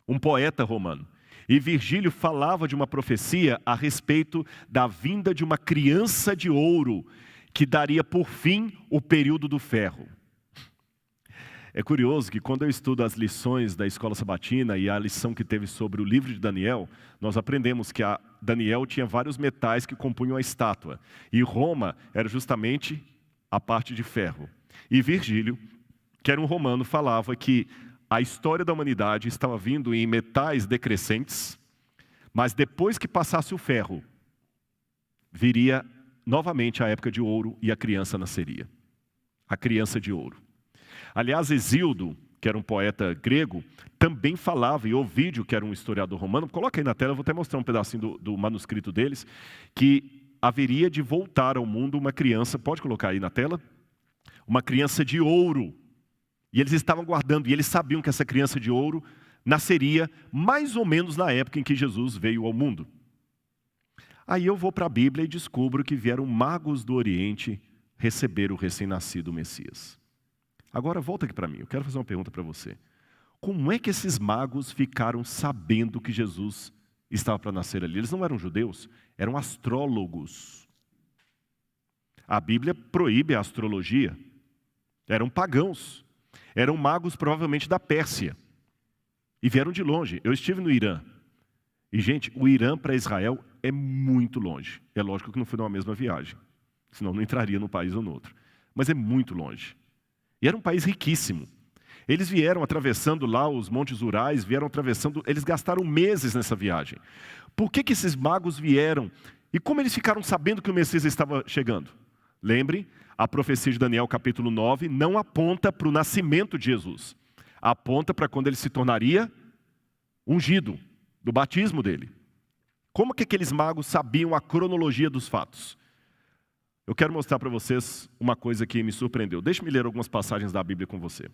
um poeta romano. E Virgílio falava de uma profecia a respeito da vinda de uma criança de ouro que daria por fim o período do ferro. É curioso que quando eu estudo as lições da escola sabatina e a lição que teve sobre o livro de Daniel, nós aprendemos que Daniel tinha vários metais que compunham a estátua. E Roma era justamente a parte de ferro. E Virgílio, que era um romano, falava que a história da humanidade estava vindo em metais decrescentes, mas depois que passasse o ferro, viria novamente a época de ouro e a criança nasceria. A criança de ouro. Aliás, Hesíodo, que era um poeta grego, também falava, e Ovídio, que era um historiador romano, coloca aí na tela, eu vou até mostrar um pedacinho do manuscrito deles, que haveria de voltar ao mundo uma criança, pode colocar aí na tela? Uma criança de ouro. E eles estavam guardando, e eles sabiam que essa criança de ouro nasceria mais ou menos na época em que Jesus veio ao mundo. Aí eu vou para a Bíblia e descubro que vieram magos do Oriente receber o recém-nascido Messias. Agora volta aqui para mim, eu quero fazer uma pergunta para você. Como é que esses magos ficaram sabendo que Jesus estava para nascer ali? Eles não eram judeus, eram astrólogos. A Bíblia proíbe a astrologia. Eram pagãos. Eram magos provavelmente da Pérsia. E vieram de longe. Eu estive no Irã. E, gente, o Irã para Israel é muito longe. É lógico que não foi numa mesma viagem. Senão não entraria num país ou no outro. Mas é muito longe. E era um país riquíssimo. Eles vieram atravessando lá os Montes Urais, eles gastaram meses nessa viagem. Por que esses magos vieram? E como eles ficaram sabendo que o Messias estava chegando? Lembre, a profecia de Daniel capítulo 9 não aponta para o nascimento de Jesus. Aponta para quando ele se tornaria ungido, do batismo dele. Como que aqueles magos sabiam a cronologia dos fatos? Eu quero mostrar para vocês uma coisa que me surpreendeu. Deixe-me ler algumas passagens da Bíblia com você.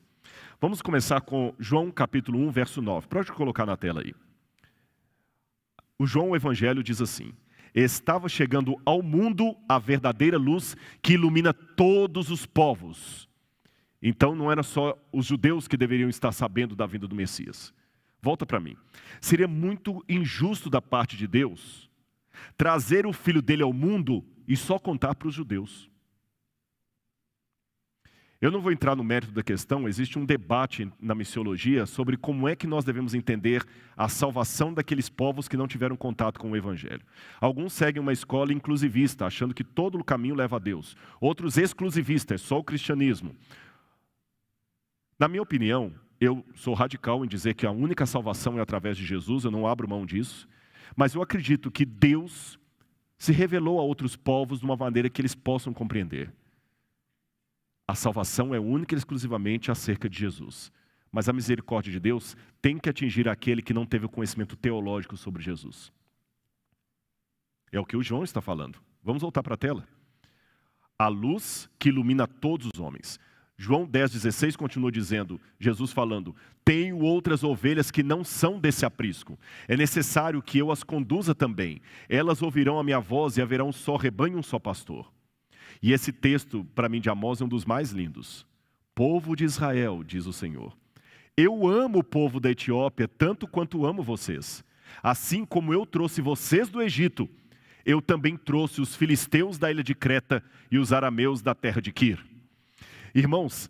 Vamos começar com João capítulo 1, verso 9. Pode colocar na tela aí. O João, o Evangelho, diz assim: estava chegando ao mundo a verdadeira luz que ilumina todos os povos. Então não era só os judeus que deveriam estar sabendo da vinda do Messias. Volta para mim. Seria muito injusto da parte de Deus trazer o filho dele ao mundo e só contar para os judeus. Eu não vou entrar no mérito da questão, existe um debate na missiologia sobre como é que nós devemos entender a salvação daqueles povos que não tiveram contato com o Evangelho. Alguns seguem uma escola inclusivista, achando que todo o caminho leva a Deus. Outros exclusivistas, é só o cristianismo. Na minha opinião, eu sou radical em dizer que a única salvação é através de Jesus, eu não abro mão disso. Mas eu acredito que Deus se revelou a outros povos de uma maneira que eles possam compreender. A salvação é única e exclusivamente acerca de Jesus. Mas a misericórdia de Deus tem que atingir aquele que não teve o conhecimento teológico sobre Jesus. É o que o João está falando. Vamos voltar para a tela. A luz que ilumina todos os homens. João 10,16 continua dizendo, Jesus falando, tenho outras ovelhas que não são desse aprisco. É necessário que eu as conduza também. Elas ouvirão a minha voz e haverá um só rebanho e um só pastor. E esse texto, para mim, de Amós, é um dos mais lindos. Povo de Israel, diz o Senhor, eu amo o povo da Etiópia tanto quanto amo vocês. Assim como eu trouxe vocês do Egito, eu também trouxe os filisteus da ilha de Creta e os arameus da terra de Quir. Irmãos,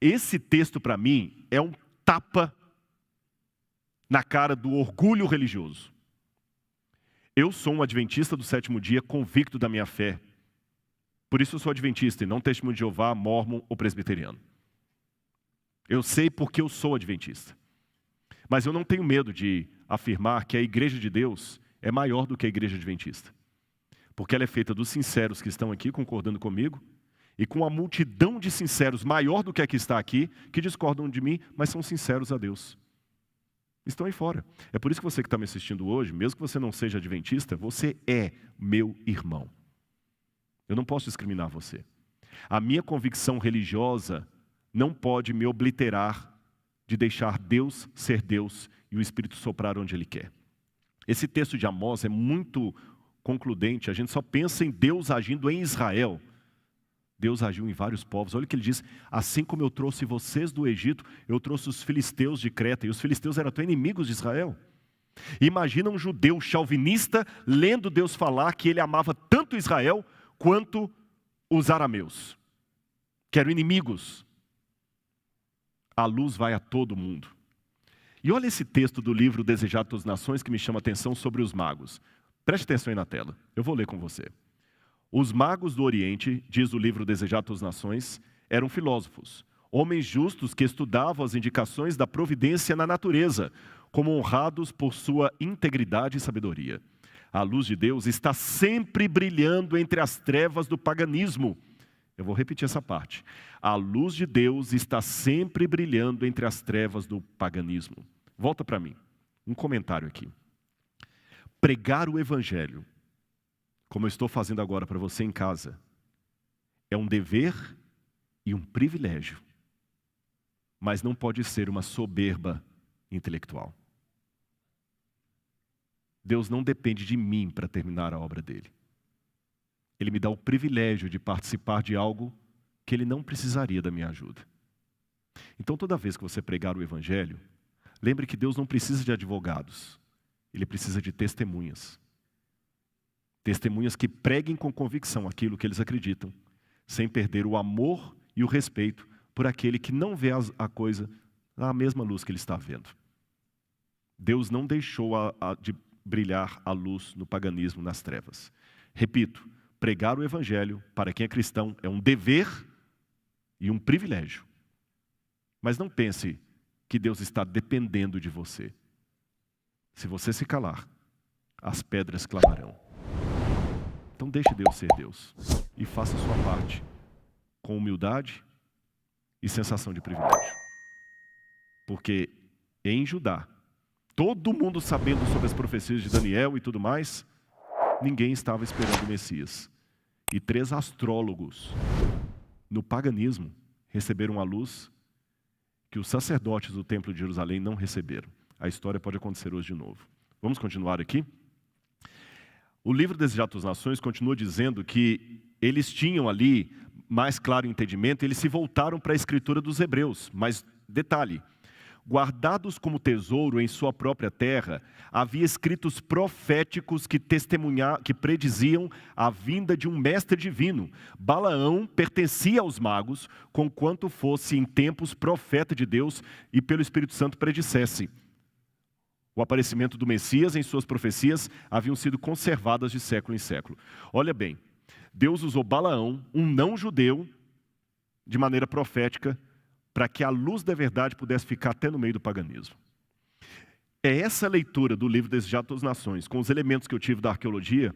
esse texto para mim é um tapa na cara do orgulho religioso. Eu sou um adventista do sétimo dia, convicto da minha fé. Por isso eu sou adventista e não testemunho de Jeová, mórmon ou presbiteriano. Eu sei porque eu sou adventista. Mas eu não tenho medo de afirmar que a igreja de Deus é maior do que a igreja adventista. Porque ela é feita dos sinceros que estão aqui concordando comigo e com a multidão de sinceros maior do que a que está aqui, que discordam de mim, mas são sinceros a Deus. Estão aí fora. É por isso que você que está me assistindo hoje, mesmo que você não seja adventista, você é meu irmão. Eu não posso discriminar você. A minha convicção religiosa não pode me obliterar de deixar Deus ser Deus e o Espírito soprar onde Ele quer. Esse texto de Amós é muito concludente. A gente só pensa em Deus agindo em Israel. Deus agiu em vários povos. Olha o que ele diz, assim como eu trouxe vocês do Egito, eu trouxe os filisteus de Creta. E os filisteus eram até inimigos de Israel. Imagina um judeu chauvinista lendo Deus falar que ele amava tanto Israel quanto os arameus, que eram inimigos. A luz vai a todo mundo. E olha esse texto do livro Desejado de Todas as Nações que me chama a atenção sobre os magos. Preste atenção aí na tela, eu vou ler com você. Os magos do Oriente, diz o livro Desejado de Todas as Nações, eram filósofos, homens justos que estudavam as indicações da providência na natureza, como honrados por sua integridade e sabedoria. A luz de Deus está sempre brilhando entre as trevas do paganismo. Eu vou repetir essa parte. A luz de Deus está sempre brilhando entre as trevas do paganismo. Volta para mim. Um comentário aqui. Pregar o Evangelho, como eu estou fazendo agora para você em casa, é um dever e um privilégio, mas não pode ser uma soberba intelectual. Deus não depende de mim para terminar a obra dele. Ele me dá o privilégio de participar de algo que ele não precisaria da minha ajuda. Então, toda vez que você pregar o Evangelho, lembre que Deus não precisa de advogados. Ele precisa de testemunhas. Testemunhas que preguem com convicção aquilo que eles acreditam, sem perder o amor e o respeito por aquele que não vê a coisa na mesma luz que ele está vendo. Deus não deixou de brilhar a luz no paganismo, nas trevas. Repito, pregar o Evangelho, para quem é cristão, é um dever e um privilégio. Mas não pense que Deus está dependendo de você. Se você se calar, as pedras clamarão. Então deixe Deus ser Deus e faça a sua parte com humildade e sensação de privilégio. Porque em Judá, todo mundo sabendo sobre as profecias de Daniel e tudo mais, ninguém estava esperando o Messias. E 3 astrólogos no paganismo receberam a luz que os sacerdotes do templo de Jerusalém não receberam. A história pode acontecer hoje de novo. Vamos continuar aqui? O livro Desejado de Todas as Nações continua dizendo que eles tinham ali mais claro entendimento, eles se voltaram para a escritura dos hebreus. Mas, detalhe, guardados como tesouro em sua própria terra, havia escritos proféticos que prediziam a vinda de um mestre divino. Balaão pertencia aos magos, conquanto fosse em tempos profeta de Deus e pelo Espírito Santo predissesse. O aparecimento do Messias em suas profecias haviam sido conservadas de século em século. Olha bem, Deus usou Balaão, um não-judeu, de maneira profética, para que a luz da verdade pudesse ficar até no meio do paganismo. É essa leitura do livro Desejado de Todas as Nações, com os elementos que eu tive da arqueologia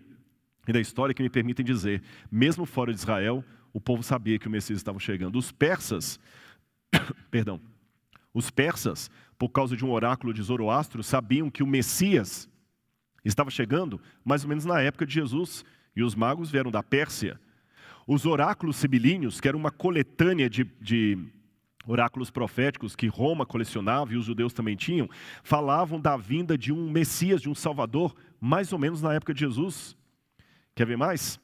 e da história, que me permitem dizer, mesmo fora de Israel, o povo sabia que o Messias estava chegando. Os persas, por causa de um oráculo de Zoroastro, sabiam que o Messias estava chegando mais ou menos na época de Jesus. E os magos vieram da Pérsia. Os oráculos sibilíneos, que era uma coletânea de oráculos proféticos que Roma colecionava e os judeus também tinham, falavam da vinda de um Messias, de um Salvador, mais ou menos na época de Jesus. Quer ver mais?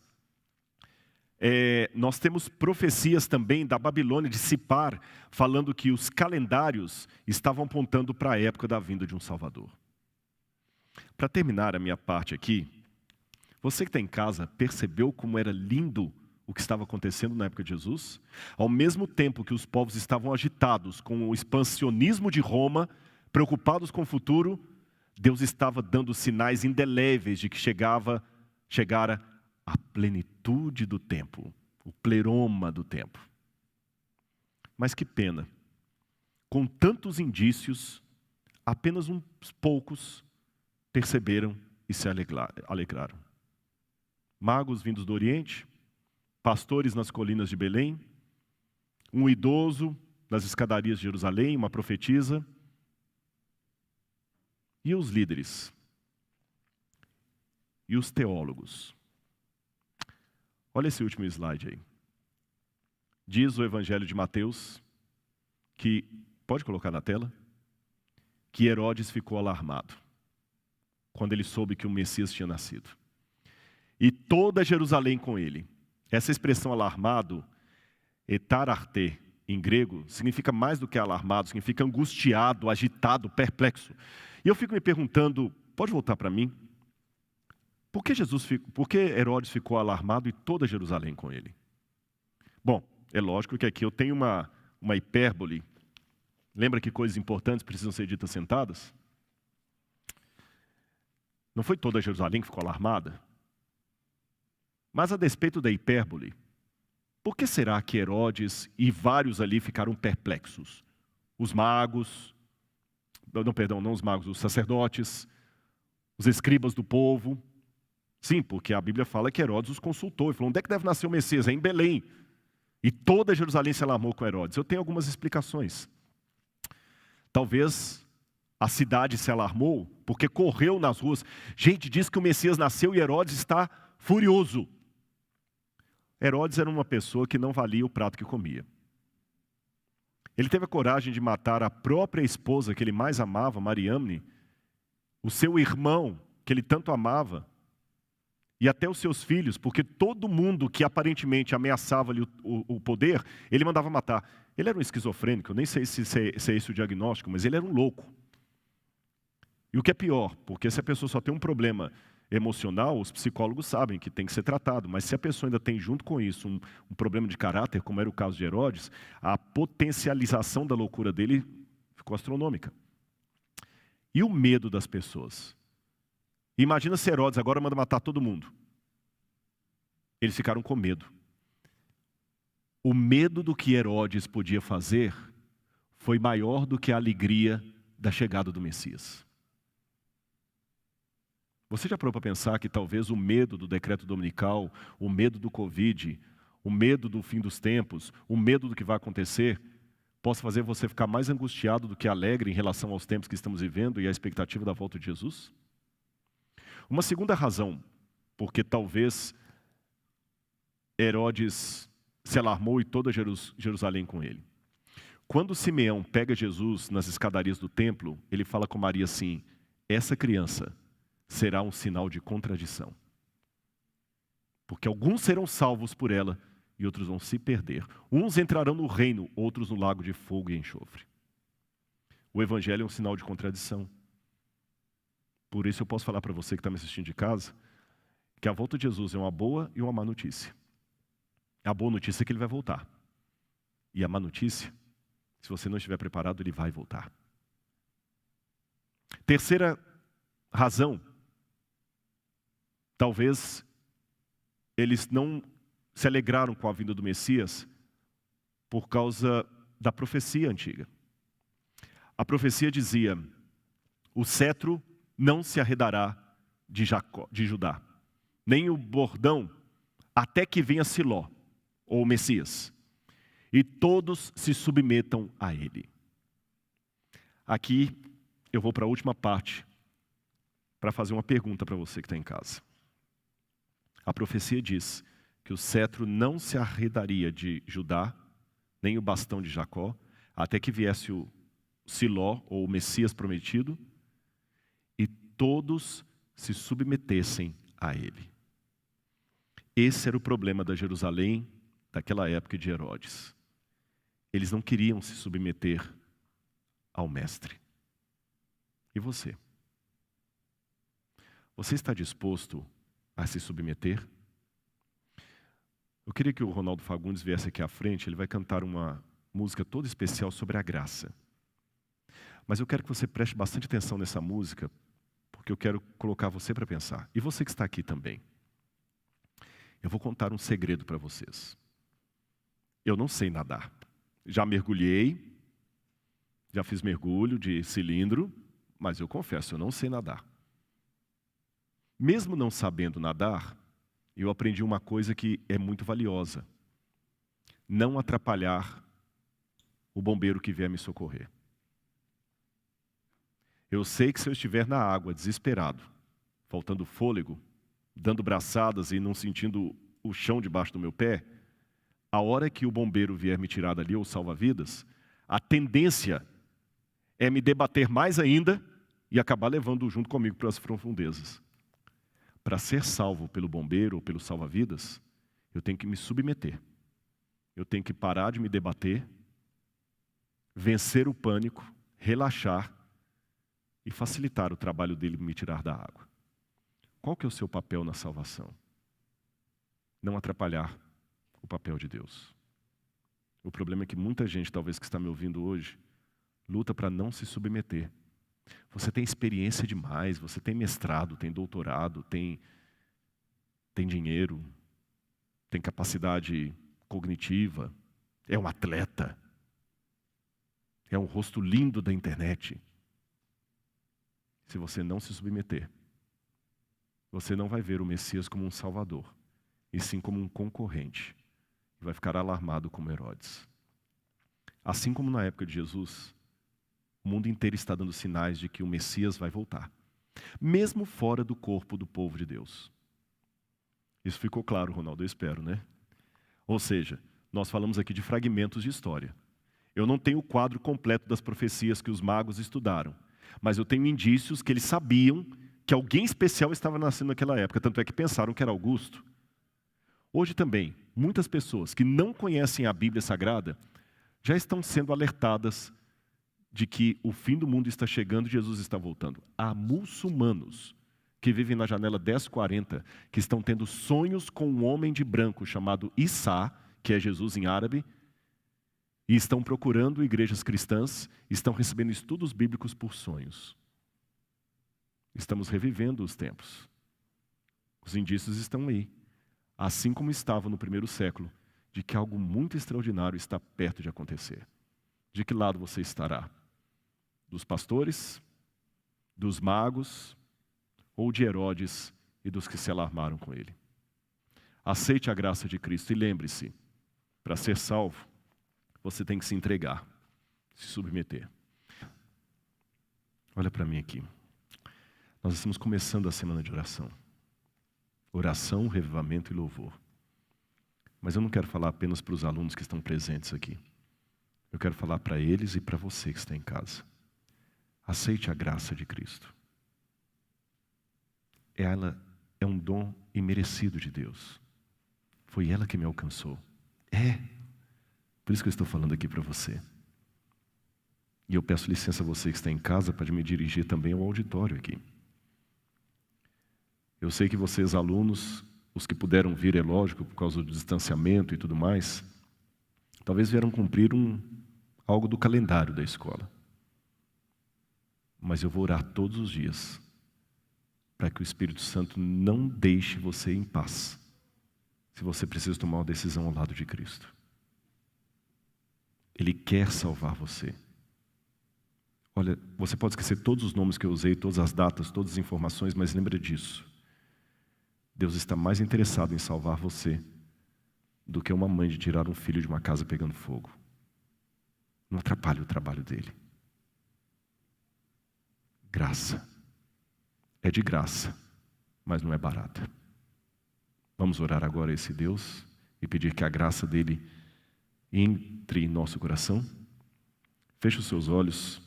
Nós temos profecias também da Babilônia, de Sipar, falando que os calendários estavam apontando para a época da vinda de um Salvador. Para terminar a minha parte aqui, você que está em casa, percebeu como era lindo o que estava acontecendo na época de Jesus? Ao mesmo tempo que os povos estavam agitados com o expansionismo de Roma, preocupados com o futuro, Deus estava dando sinais indeléveis de que chegara a plenitude do tempo, o pleroma do tempo. Mas que pena, com tantos indícios, apenas uns poucos perceberam e se alegraram. Magos vindos do Oriente, pastores nas colinas de Belém, um idoso nas escadarias de Jerusalém, uma profetisa, e os líderes, e os teólogos. Olha esse último slide aí. Diz o Evangelho de Mateus, que, pode colocar na tela, que Herodes ficou alarmado quando ele soube que o Messias tinha nascido. E toda Jerusalém com ele. Essa expressão alarmado, etararte, em grego, significa mais do que alarmado, significa angustiado, agitado, perplexo. E eu fico me perguntando, pode voltar para mim? Por que Herodes ficou alarmado e toda Jerusalém com ele? Bom, é lógico que aqui eu tenho uma hipérbole. Lembra que coisas importantes precisam ser ditas sentadas? Não foi toda Jerusalém que ficou alarmada? Mas a despeito da hipérbole, por que será que Herodes e vários ali ficaram perplexos? Os magos, não os magos, os sacerdotes, os escribas do povo. Sim, porque a Bíblia fala que Herodes os consultou e falou, onde é que deve nascer o Messias? É em Belém. E toda Jerusalém se alarmou com Herodes. Eu tenho algumas explicações. Talvez a cidade se alarmou porque correu nas ruas. Gente, diz que o Messias nasceu e Herodes está furioso. Herodes era uma pessoa que não valia o prato que comia. Ele teve a coragem de matar a própria esposa que ele mais amava, Mariamne, o seu irmão que ele tanto amava, e até os seus filhos, porque todo mundo que aparentemente ameaçava-lhe o poder, ele mandava matar. Ele era um esquizofrênico, eu nem sei se é esse o diagnóstico, mas ele era um louco. E o que é pior, porque se a pessoa só tem um problema emocional, os psicólogos sabem que tem que ser tratado, mas se a pessoa ainda tem junto com isso um problema de caráter, como era o caso de Herodes, a potencialização da loucura dele ficou astronômica. E o medo das pessoas? Imagina se Herodes agora manda matar todo mundo. Eles ficaram com medo. O medo do que Herodes podia fazer foi maior do que a alegria da chegada do Messias. Você já parou para pensar que talvez o medo do decreto dominical, o medo do Covid, o medo do fim dos tempos, o medo do que vai acontecer, possa fazer você ficar mais angustiado do que alegre em relação aos tempos que estamos vivendo e à expectativa da volta de Jesus? Uma segunda razão, porque talvez Herodes se alarmou e toda Jerusalém com ele. Quando Simeão pega Jesus nas escadarias do templo, ele fala com Maria assim, essa criança será um sinal de contradição. Porque alguns serão salvos por ela e outros vão se perder. Uns entrarão no reino, outros no lago de fogo e enxofre. O evangelho é um sinal de contradição. Por isso eu posso falar para você que está me assistindo de casa, que a volta de Jesus é uma boa e uma má notícia. A boa notícia é que ele vai voltar. E a má notícia, se você não estiver preparado, ele vai voltar. Terceira razão, talvez eles não se alegraram com a vinda do Messias por causa da profecia antiga. A profecia dizia, o cetro não se arredará de Judá, nem o bordão, até que venha Siló. ou Messias, e todos se submetam a ele. Aqui eu vou para a última parte, para fazer uma pergunta para você que está em casa. A profecia diz que o cetro não se arredaria de Judá, nem o bastão de Jacó, até que viesse o Siló, ou o Messias prometido, e todos se submetessem a ele. Esse era o problema da Jerusalém, daquela época de Herodes. Eles não queriam se submeter ao mestre. E você? Você está disposto a se submeter? Eu queria que o Ronaldo Fagundes viesse aqui à frente, ele vai cantar uma música toda especial sobre a graça. Mas eu quero que você preste bastante atenção nessa música, porque eu quero colocar você para pensar. E você que está aqui também. Eu vou contar um segredo para vocês. Eu não sei nadar. Já mergulhei, já fiz mergulho de cilindro, mas eu confesso, eu não sei nadar. Mesmo não sabendo nadar, eu aprendi uma coisa que é muito valiosa. Não atrapalhar o bombeiro que vier me socorrer. Eu sei que se eu estiver na água, desesperado, faltando fôlego, dando braçadas e não sentindo o chão debaixo do meu pé, a hora que o bombeiro vier me tirar dali, ou salva-vidas, a tendência é me debater mais ainda e acabar levando junto comigo para as profundezas. Para ser salvo pelo bombeiro ou pelo salva-vidas, eu tenho que me submeter. Eu tenho que parar de me debater, vencer o pânico, relaxar e facilitar o trabalho dele me tirar da água. Qual que é o seu papel na salvação? Não atrapalhar o papel de Deus. O problema é que muita gente, talvez que está me ouvindo hoje, luta para não se submeter. Você tem experiência demais, você tem mestrado, tem doutorado, tem dinheiro, tem capacidade cognitiva, é um atleta, é um rosto lindo da internet. Se você não se submeter, você não vai ver o Messias como um salvador, e sim como um concorrente, e vai ficar alarmado como Herodes. Assim como na época de Jesus, o mundo inteiro está dando sinais de que o Messias vai voltar, mesmo fora do corpo do povo de Deus. Isso ficou claro, Ronaldo, eu espero, né? Ou seja, nós falamos aqui de fragmentos de história. Eu não tenho o quadro completo das profecias que os magos estudaram, mas eu tenho indícios que eles sabiam que alguém especial estava nascendo naquela época, tanto é que pensaram que era Augusto. Hoje também, muitas pessoas que não conhecem a Bíblia Sagrada já estão sendo alertadas de que o fim do mundo está chegando e Jesus está voltando. Há muçulmanos que vivem na janela 1040, que estão tendo sonhos com um homem de branco chamado Issa, que é Jesus em árabe, e estão procurando igrejas cristãs, estão recebendo estudos bíblicos por sonhos. Estamos revivendo os tempos. Os indícios estão aí, assim como estavam no primeiro século, de que algo muito extraordinário está perto de acontecer. De que lado você estará? Dos pastores, dos magos, ou de Herodes e dos que se alarmaram com ele? Aceite a graça de Cristo e lembre-se, para ser salvo, você tem que se entregar, se submeter. Olha para mim aqui. Nós estamos começando a semana de oração. Oração, revivamento e louvor. Mas eu não quero falar apenas para os alunos que estão presentes aqui. Eu quero falar para eles e para você que está em casa. Aceite a graça de Cristo. Ela é um dom imerecido de Deus. Foi ela que me alcançou. Por isso que eu estou falando aqui para você. E eu peço licença a você que está em casa para me dirigir também ao auditório aqui. Eu sei que vocês, alunos, os que puderam vir, é lógico, por causa do distanciamento e tudo mais, talvez vieram cumprir algo do calendário da escola. Mas eu vou orar todos os dias para que o Espírito Santo não deixe você em paz, se você precisa tomar uma decisão ao lado de Cristo. Ele quer salvar você. Olha, você pode esquecer todos os nomes que eu usei, todas as datas, todas as informações, mas lembra disso. Deus está mais interessado em salvar você do que uma mãe de tirar um filho de uma casa pegando fogo. Não atrapalhe o trabalho dele. Graça. É de graça, mas não é barata. Vamos orar agora a esse Deus e pedir que a graça dele entre em nosso coração. Feche os seus olhos,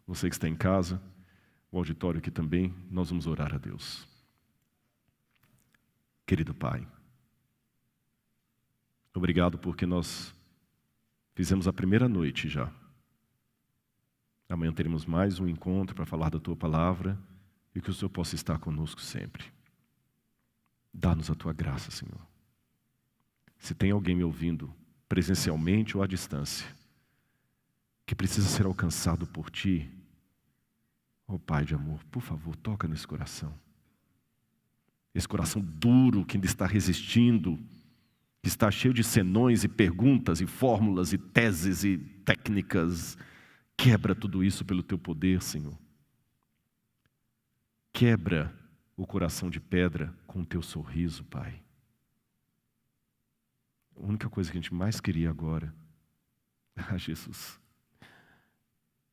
você que está em casa, o auditório aqui também, nós vamos orar a Deus. Querido Pai, obrigado porque nós fizemos a primeira noite já. Amanhã teremos mais um encontro para falar da Tua Palavra e que o Senhor possa estar conosco sempre. Dá-nos a Tua graça, Senhor. Se tem alguém me ouvindo presencialmente ou à distância, que precisa ser alcançado por Ti, ó Pai de amor, por favor, toca nesse coração. Esse coração duro que ainda está resistindo, que está cheio de senões e perguntas e fórmulas e teses e técnicas. Quebra tudo isso pelo Teu poder, Senhor. Quebra o coração de pedra com o Teu sorriso, Pai. A única coisa que a gente mais queria agora, Jesus,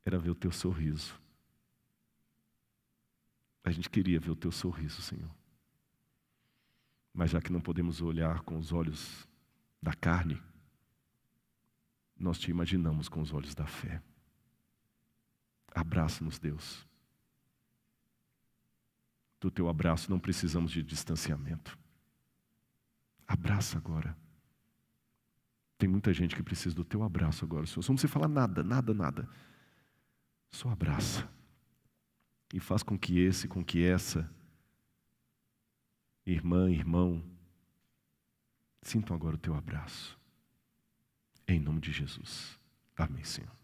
era ver o Teu sorriso. A gente queria ver o Teu sorriso, Senhor. Mas já que não podemos olhar com os olhos da carne, nós Te imaginamos com os olhos da fé. Abraça-nos, Deus. Do Teu abraço não precisamos de distanciamento. Abraça agora. Tem muita gente que precisa do Teu abraço agora, Senhor. Só não precisa falar nada, nada. Só abraça. E faz com que essa irmã, irmão, sintam agora o Teu abraço. Em nome de Jesus. Amém, Senhor.